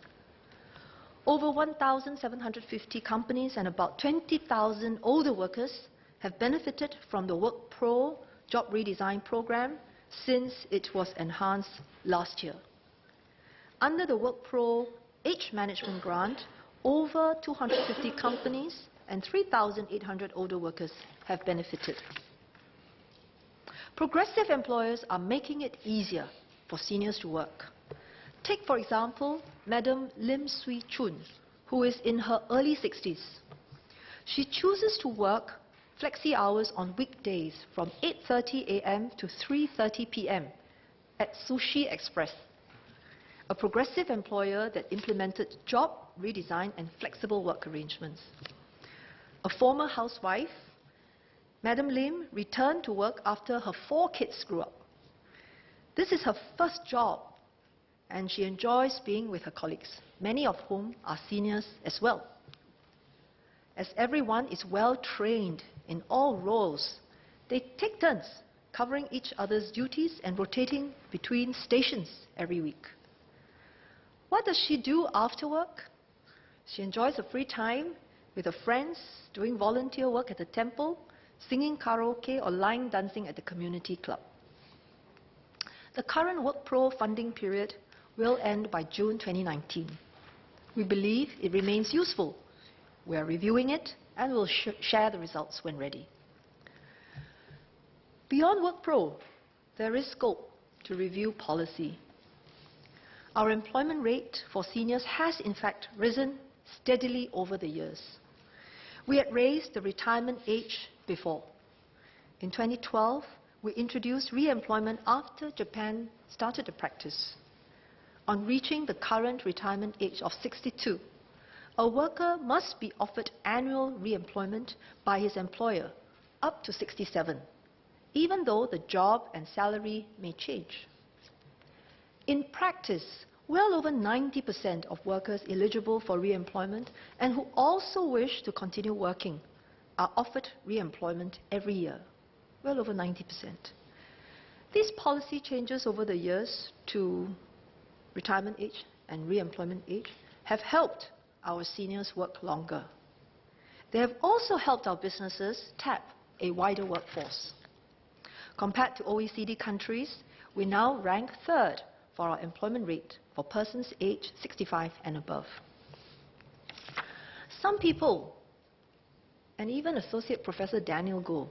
Over 1,750 companies and about 20,000 older workers have benefited from the Work Pro Job Redesign Program since it was enhanced last year. Under the Work Pro Age Management Grant, over 250 companies and 3,800 older workers have benefited. Progressive employers are making it easier for seniors to work. Take, for example, Madam Lim Swee Chun, who is in her early 60s. She chooses to work flexi hours on weekdays from 8:30 a.m. to 3:30 p.m. at Sushi Express, a progressive employer that implemented job redesign and flexible work arrangements. A former housewife, Madam Lim returned to work after her 4 kids grew up. This is her first job, and she enjoys being with her colleagues, many of whom are seniors as well. As everyone is well trained in all roles, they take turns covering each other's duties and rotating between stations every week. What does she do after work? She enjoys her free time with her friends, doing volunteer work at the temple, singing karaoke or line dancing at the community club. The current Work Pro funding period will end by June 2019. We believe it remains useful. We are reviewing it and will share the results when ready. Beyond WorkPro, there is scope to review policy. Our employment rate for seniors has in fact risen steadily over the years. We had raised the retirement age before. In 2012, we introduced re-employment after Japan started the practice. On reaching the current retirement age of 62, a worker must be offered annual re-employment by his employer up to 67, even though the job and salary may change. In practice, well over 90% of workers eligible for re-employment and who also wish to continue working are offered re-employment every year. Well over 90%. These policy changes over the years to retirement age and re-employment age have helped our seniors work longer. They have also helped our businesses tap a wider workforce. Compared to OECD countries, we now rank third for our employment rate for persons aged 65 and above. Some people, and even Associate Professor Daniel Goh,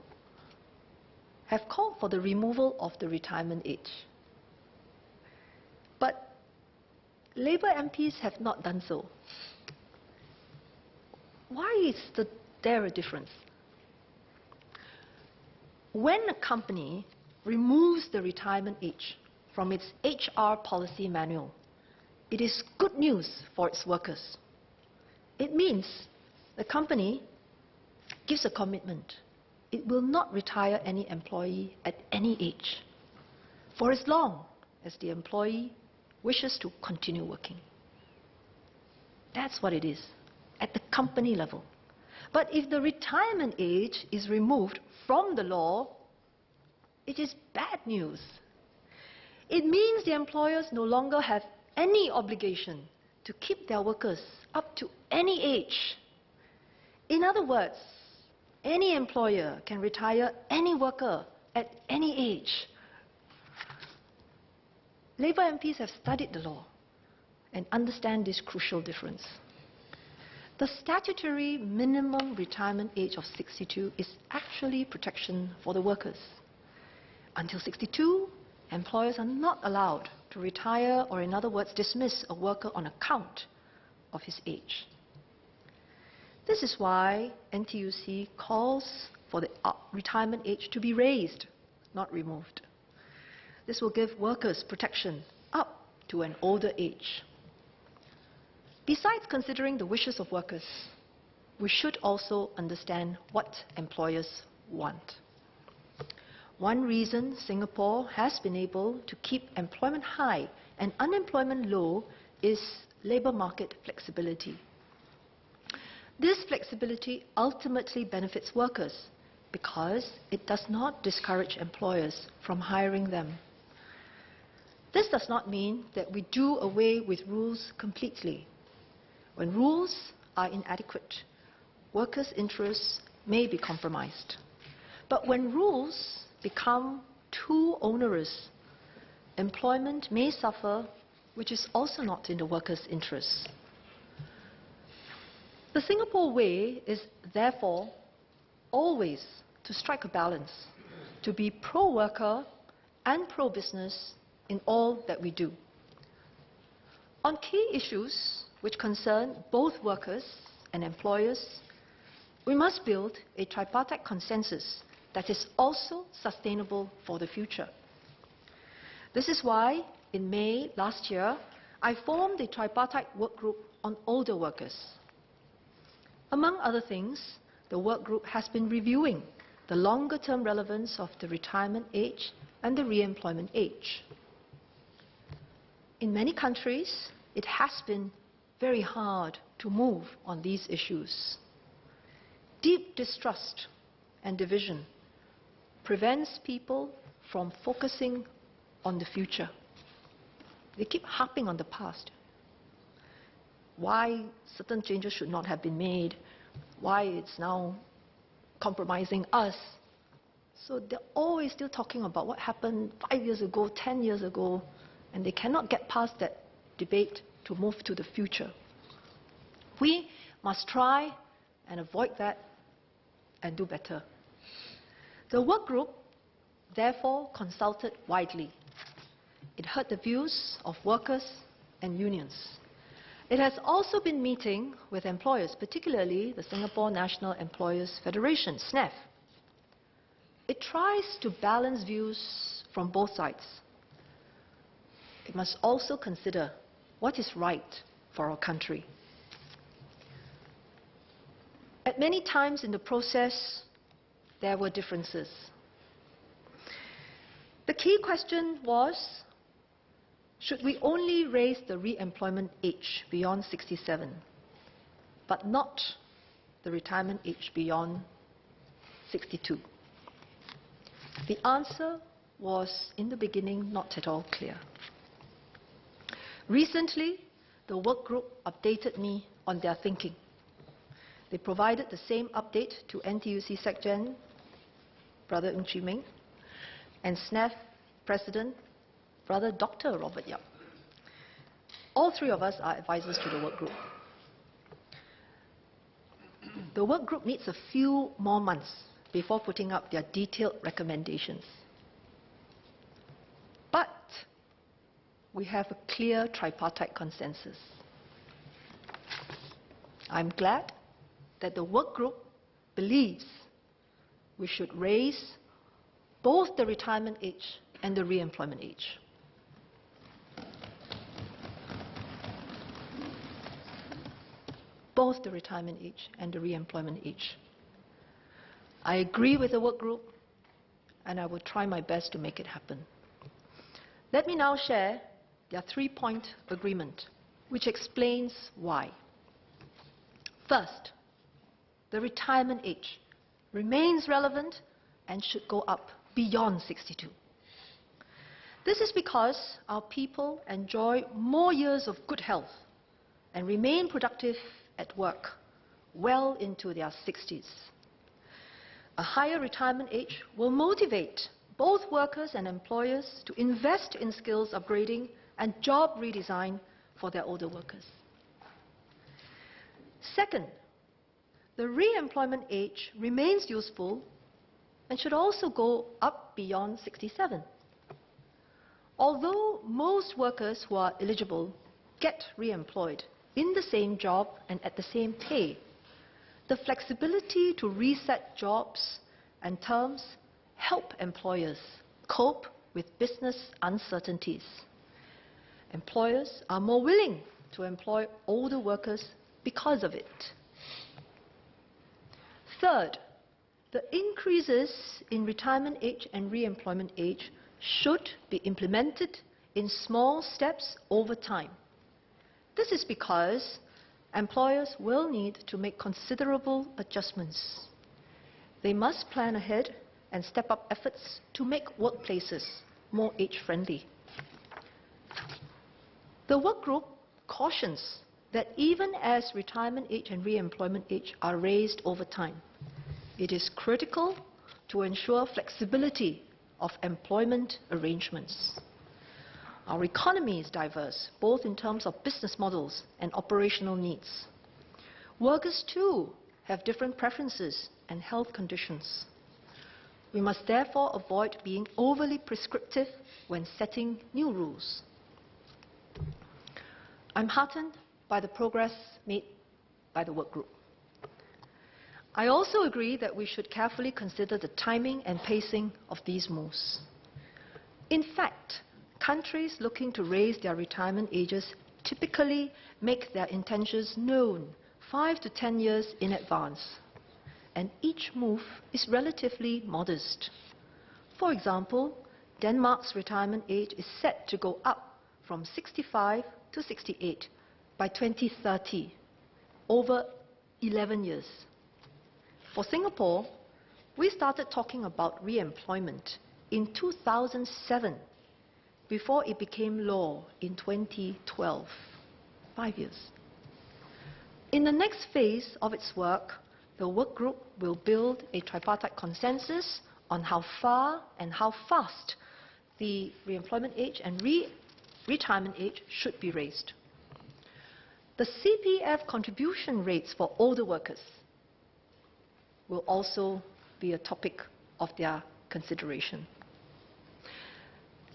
have called for the removal of the retirement age. But Labour MPs have not done so. Why is there a difference? When a company removes the retirement age from its HR policy manual, it is good news for its workers. It means the company gives a commitment. It will not retire any employee at any age, for as long as the employee wishes to continue working. That's what it is, at the company level. But if the retirement age is removed from the law, it is bad news. It means the employers no longer have any obligation to keep their workers up to any age. In other words, any employer can retire any worker at any age. Labour MPs have studied the law and understand this crucial difference. The statutory minimum retirement age of 62 is actually protection for the workers. Until 62, employers are not allowed to retire or, in other words, dismiss a worker on account of his age. This is why NTUC calls for the retirement age to be raised, not removed. This will give workers protection up to an older age. Besides considering the wishes of workers, we should also understand what employers want. One reason Singapore has been able to keep employment high and unemployment low is labour market flexibility. This flexibility ultimately benefits workers because it does not discourage employers from hiring them. This does not mean that we do away with rules completely. When rules are inadequate, workers' interests may be compromised. But when rules become too onerous, employment may suffer, which is also not in the workers' interests. The Singapore way is therefore always to strike a balance, to be pro-worker and pro-business in all that we do. On key issues which concern both workers and employers, we must build a tripartite consensus that is also sustainable for the future. This is why, in May last year, I formed a tripartite work group on older workers. Among other things, the work group has been reviewing the longer-term relevance of the retirement age and the re-employment age. In many countries, it has been very hard to move on these issues. Deep distrust and division prevents people from focusing on the future. They keep harping on the past. Why certain changes should not have been made, why it's now compromising us. So they're always still talking about what happened 5 years ago, 10 years ago, and they cannot get past that debate to move to the future. We must try and avoid that and do better. The work group therefore consulted widely. It heard the views of workers and unions. It has also been meeting with employers, particularly the Singapore National Employers Federation, SNEF. It tries to balance views from both sides. It must also consider what is right for our country. At many times in the process, there were differences. The key question was, should we only raise the re-employment age beyond 67, but not the retirement age beyond 62? The answer was, in the beginning, not at all clear. Recently, the work group updated me on their thinking. They provided the same update to NTUC SecGen, Brother Ng Chee Meng, and SNEF President, Brother Dr. Robert Yap. All three of us are advisors to the work group. The work group needs a few more months before putting up their detailed recommendations. But we have a clear tripartite consensus. I'm glad that the work group believes we should raise both the retirement age and the re-employment age. Both the retirement age and the re-employment age. I agree with the work group, and I will try my best to make it happen. Let me now share their three-point agreement, which explains why. First, the retirement age remains relevant and should go up beyond 62. This is because our people enjoy more years of good health and remain productive at work well into their 60s. A higher retirement age will motivate both workers and employers to invest in skills upgrading and job redesign for their older workers. Second, the re-employment age remains useful and should also go up beyond 67. Although most workers who are eligible get re-employed in the same job and at the same pay, the flexibility to reset jobs and terms help employers cope with business uncertainties. Employers are more willing to employ older workers because of it. Third, the increases in retirement age and re-employment age should be implemented in small steps over time. This is because employers will need to make considerable adjustments. They must plan ahead and step up efforts to make workplaces more age-friendly. The work group cautions that even as retirement age and re-employment age are raised over time, it is critical to ensure flexibility of employment arrangements. Our economy is diverse, both in terms of business models and operational needs. Workers, too, have different preferences and health conditions. We must therefore avoid being overly prescriptive when setting new rules. I'm heartened by the progress made by the work group. I also agree that we should carefully consider the timing and pacing of these moves. In fact, countries looking to raise their retirement ages typically make their intentions known 5 to 10 years in advance, and each move is relatively modest. For example, Denmark's retirement age is set to go up from 65 to 68 by 2030, over 11 years. For Singapore, we started talking about re-employment in 2007, before it became law in 2012, 5 years. In the next phase of its work, the work group will build a tripartite consensus on how far and how fast the re-employment age and retirement age should be raised. The CPF contribution rates for older workers will also be a topic of their consideration.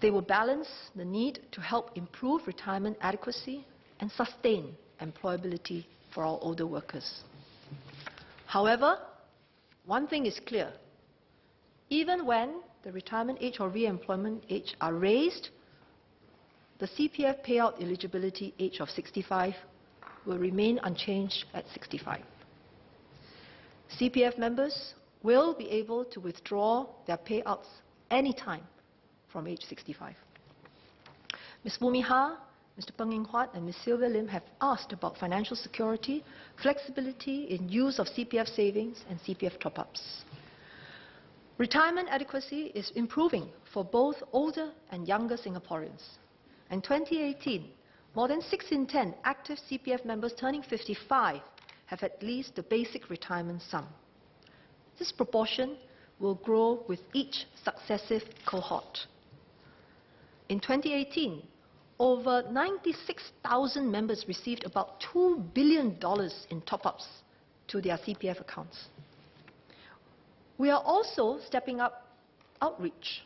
They will balance the need to help improve retirement adequacy and sustain employability for our older workers. However, one thing is clear. Even when the retirement age or re-employment age are raised, the CPF payout eligibility age of 65 will remain unchanged at 65. CPF members will be able to withdraw their payouts anytime from age 65. Ms. Wumi Ha, Mr. Peng Ing Huat, and Ms. Sylvia Lim have asked about financial security, flexibility in use of CPF savings and CPF top-ups. Retirement adequacy is improving for both older and younger Singaporeans. In 2018, more than 6 in 10 active CPF members turning 55 have at least the basic retirement sum. This proportion will grow with each successive cohort. In 2018, over 96,000 members received about $2 billion in top-ups to their CPF accounts. We are also stepping up outreach.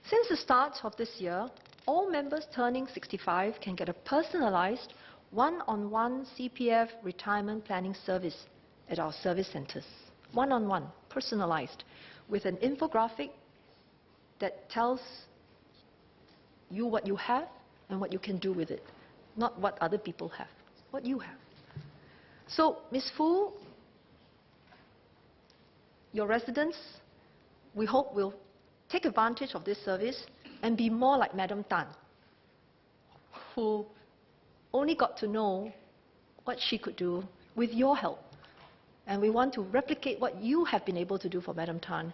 Since the start of this year, all members turning 65 can get a personalized one-on-one CPF retirement planning service at our service centers. One-on-one, personalized, with an infographic that tells you what you have and what you can do with it, not what other people have, what you have. So, Ms. Fu, your residents, we hope, will take advantage of this service and be more like Madam Tan, who only got to know what she could do with your help. And we want to replicate what you have been able to do for Madam Tan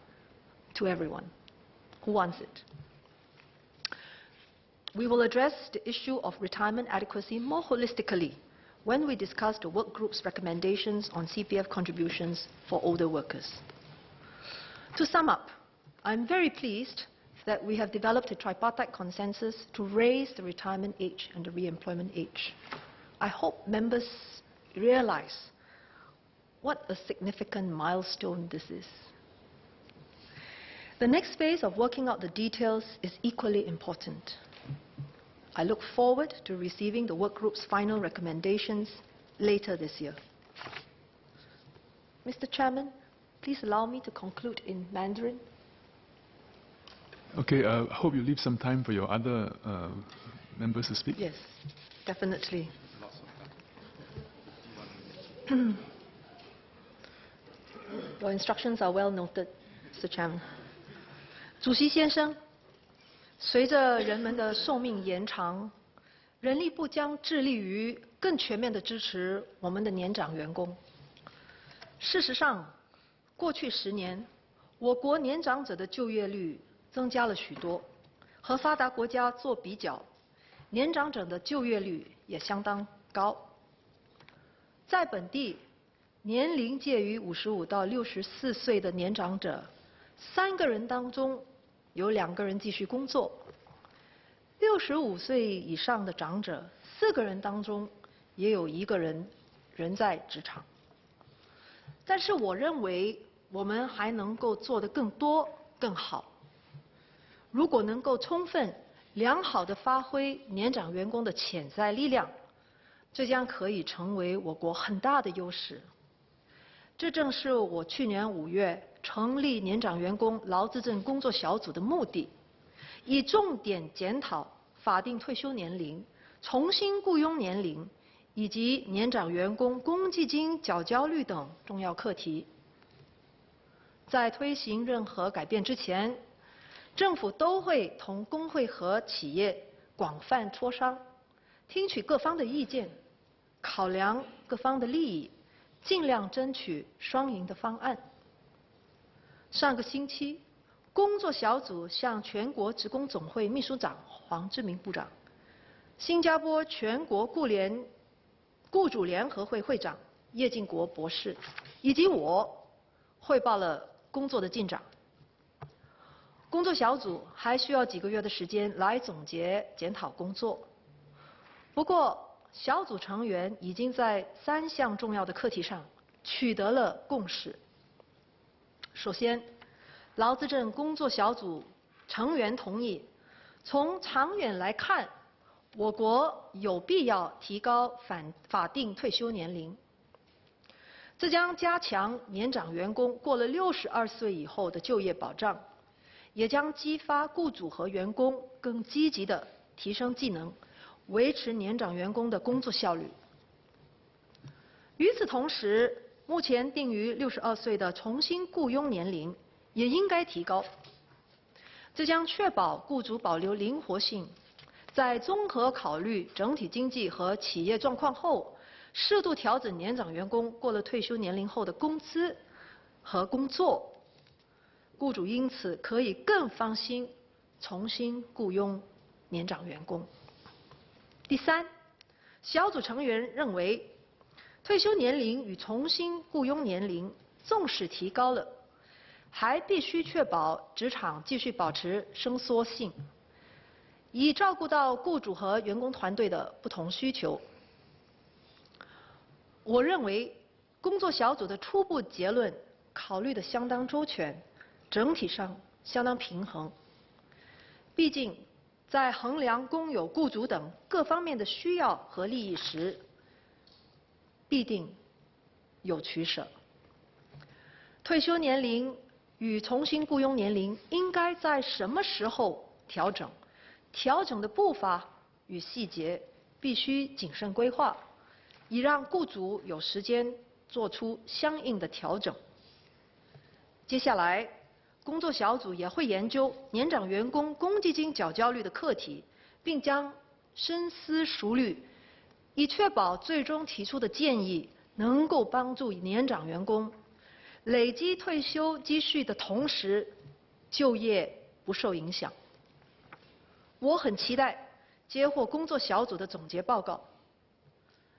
to everyone who wants it. We will address the issue of retirement adequacy more holistically when we discuss the work group's recommendations on CPF contributions for older workers. To sum up, I'm very pleased that we have developed a tripartite consensus to raise the retirement age and the re-employment age. I hope members realize what a significant milestone this is. The next phase of working out the details is equally important. I look forward to receiving the work group's final recommendations later this year. Mr. Chairman, please allow me to conclude in Mandarin. Okay, I hope you leave some time for your other members to speak. Yes, definitely. Your instructions are well noted, Mr. Chairman. 主席先生，随着人们的寿命延长，人力部将致力于更全面地支持我们的年长员工。事实上，过去10年，我国年长者的就业率增加了许多，和发达国家做比较，年长者的就业率也相当高。在本地，年龄介于55到64岁的年长者，3个人当中有2个人继续工作；65岁以上的长者，4个人当中也有1个人仍在职场。但是我认为我们还能够做得更多、更好。如果能够充分、良好地发挥年长员工的潜在力量，这将可以成为我国很大的优势。这正是我去年5月成立年长员工劳资政工作小组的目的，以重点检讨法定退休年龄、重新雇佣年龄以及年长员工公积金缴交率等重要课题。在推行任何改变之前，政府都会同工会和企业广泛磋商，听取各方的意见，考量各方的利益，尽量争取双赢的方案。上个星期，工作小组向全国职工总会秘书长黄志明部长、新加坡全国雇主联合会会长叶进国博士以及我汇报了工作的进展。工作小组还需要几个月的时间来总结检讨工作。不过，小组成员已经在3项重要的课题上取得了共识。首先，劳资政工作小组成员同意，从长远来看，我国有必要提高法定退休年龄。这将加强年长员工过了62岁以后的就业保障，也将激发雇主和员工更积极地提升技能，维持年长员工的工作效率。与此同时，目前定于62岁的重新雇佣年龄也应该提高，这将确保雇主保留灵活性，在综合考虑整体经济和企业状况后，适度调整年长员工过了退休年龄后的工资和工作，雇主因此可以更放心重新雇佣年长员工。第三，小组成员认为，退休年龄与重新雇佣年龄纵使提高了，还必须确保职场继续保持伸缩性，以照顾到雇主和员工团队的不同需求。我认为，工作小组的初步结论考虑得相当周全，整体上相当平衡。毕竟，在衡量工友、雇主等各方面的需要和利益时，必定有取舍。退休年龄与重新雇佣年龄应该在什么时候调整？调整的步伐与细节必须谨慎规划，以让雇主有时间做出相应的调整。接下来，工作小组也会研究年长员工公积金缴交率的课题，并将深思熟虑，以确保最终提出的建议能够帮助年长员工累积退休积蓄的同时，就业不受影响。我很期待接获工作小组的总结报告。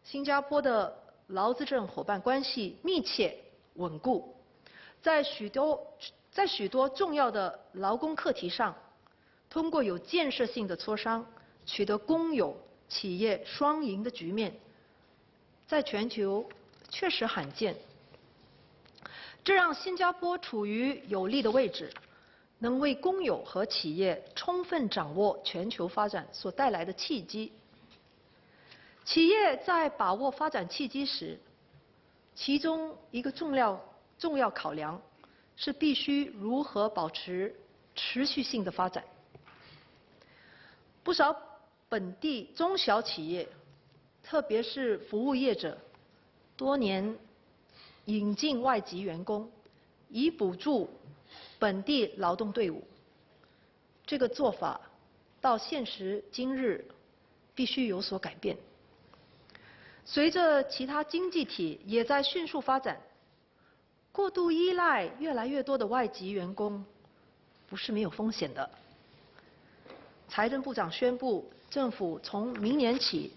新加坡的劳资政伙伴关系密切稳固，在许多重要的劳工课题上，通过有建设性的磋商，取得公有企业双赢的局面，在全球确实罕见。这让新加坡处于有利的位置，能为公有和企业充分掌握全球发展所带来的契机。企业在把握发展契机时，其中一个重要考量是必须如何保持持续性的发展。不少本地中小企业，特别是服务业者，多年引进外籍员工，以补助本地劳动队伍。这个做法到现时今日必须有所改变。随着其他经济体也在迅速发展，过度依赖越来越多的外籍员工，不是没有风险的。财政部长宣布，政府从明年起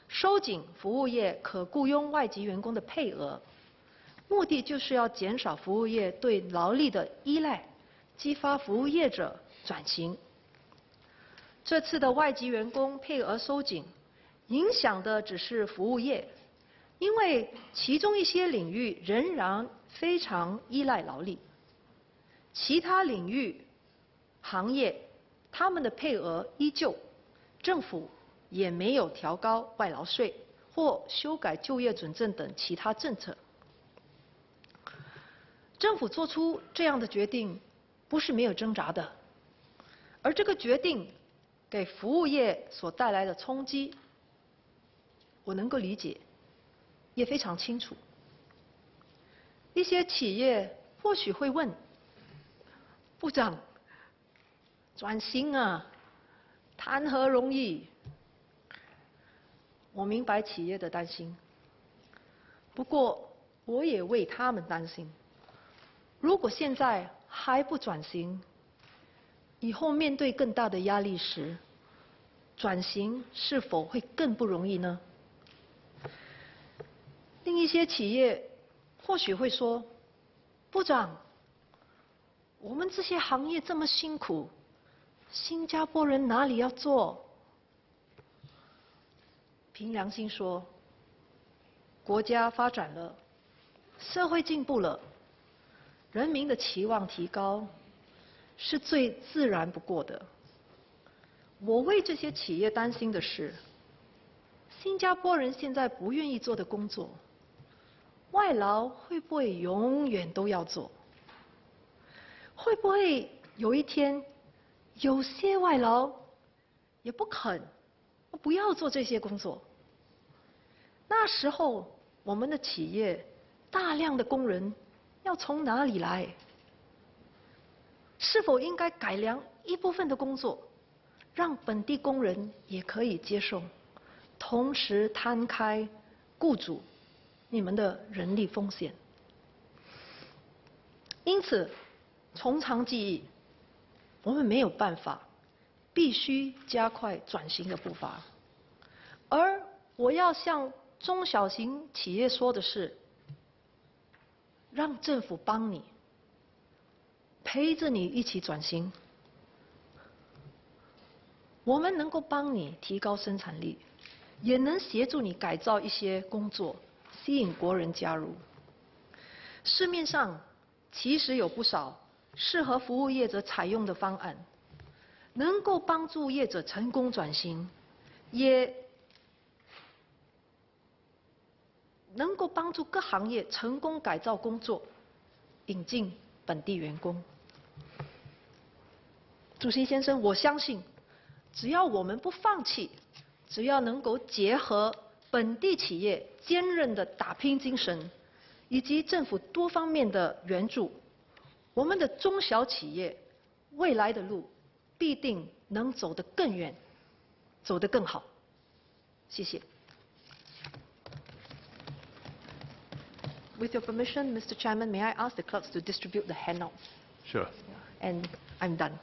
收紧服务业可雇佣外籍员工的配额，目的就是要减少服务业对劳力的依赖，激发服务业者转型。这次的外籍员工配额收紧，影响的只是服务业，因为其中一些领域仍然非常依赖劳力，其他领域、行业他们的配额依旧，政府也没有调高外劳税或修改就业准证等其他政策。政府做出这样的决定不是没有挣扎的，而这个决定给服务业所带来的冲击，我能够理解，也非常清楚。一些企业或许会问，部长，转型啊，谈何容易？我明白企业的担心，不过我也为他们担心。如果现在还不转型，以后面对更大的压力时，转型是否会更不容易呢？另一些企业或许会说，部长，我们这些行业这么辛苦，新加坡人哪里要做？凭良心说，国家发展了，社会进步了，人民的期望提高，是最自然不过的。我为这些企业担心的是，新加坡人现在不愿意做的工作，外劳会不会永远都要做？会不会有一天，有些外劳也不肯，我不要做这些工作？那时候，我们的企业大量的工人要从哪里来？是否应该改良一部分的工作，让本地工人也可以接受，同时摊开雇主你们的人力风险？因此，从长计议，我们没有办法，必须加快转型的步伐。而我要向中小型企业说的是，让政府帮你，陪着你一起转型。我们能够帮你提高生产力，也能协助你改造一些工作，吸引国人加入。市面上其实有不少适合服务业者采用的方案，能够帮助业者成功转型，也能够帮助各行业成功改造工作，引进本地员工。主席先生，我相信，只要我们不放弃，只要能够结合本地企业坚韧的打拼精神，以及政府多方面的援助，我们的中小企业未来的路必定能走得更远，走得更好。谢谢。With your permission, Mr. Chairman, may I ask the clerks to distribute the handouts? Sure. And I'm done.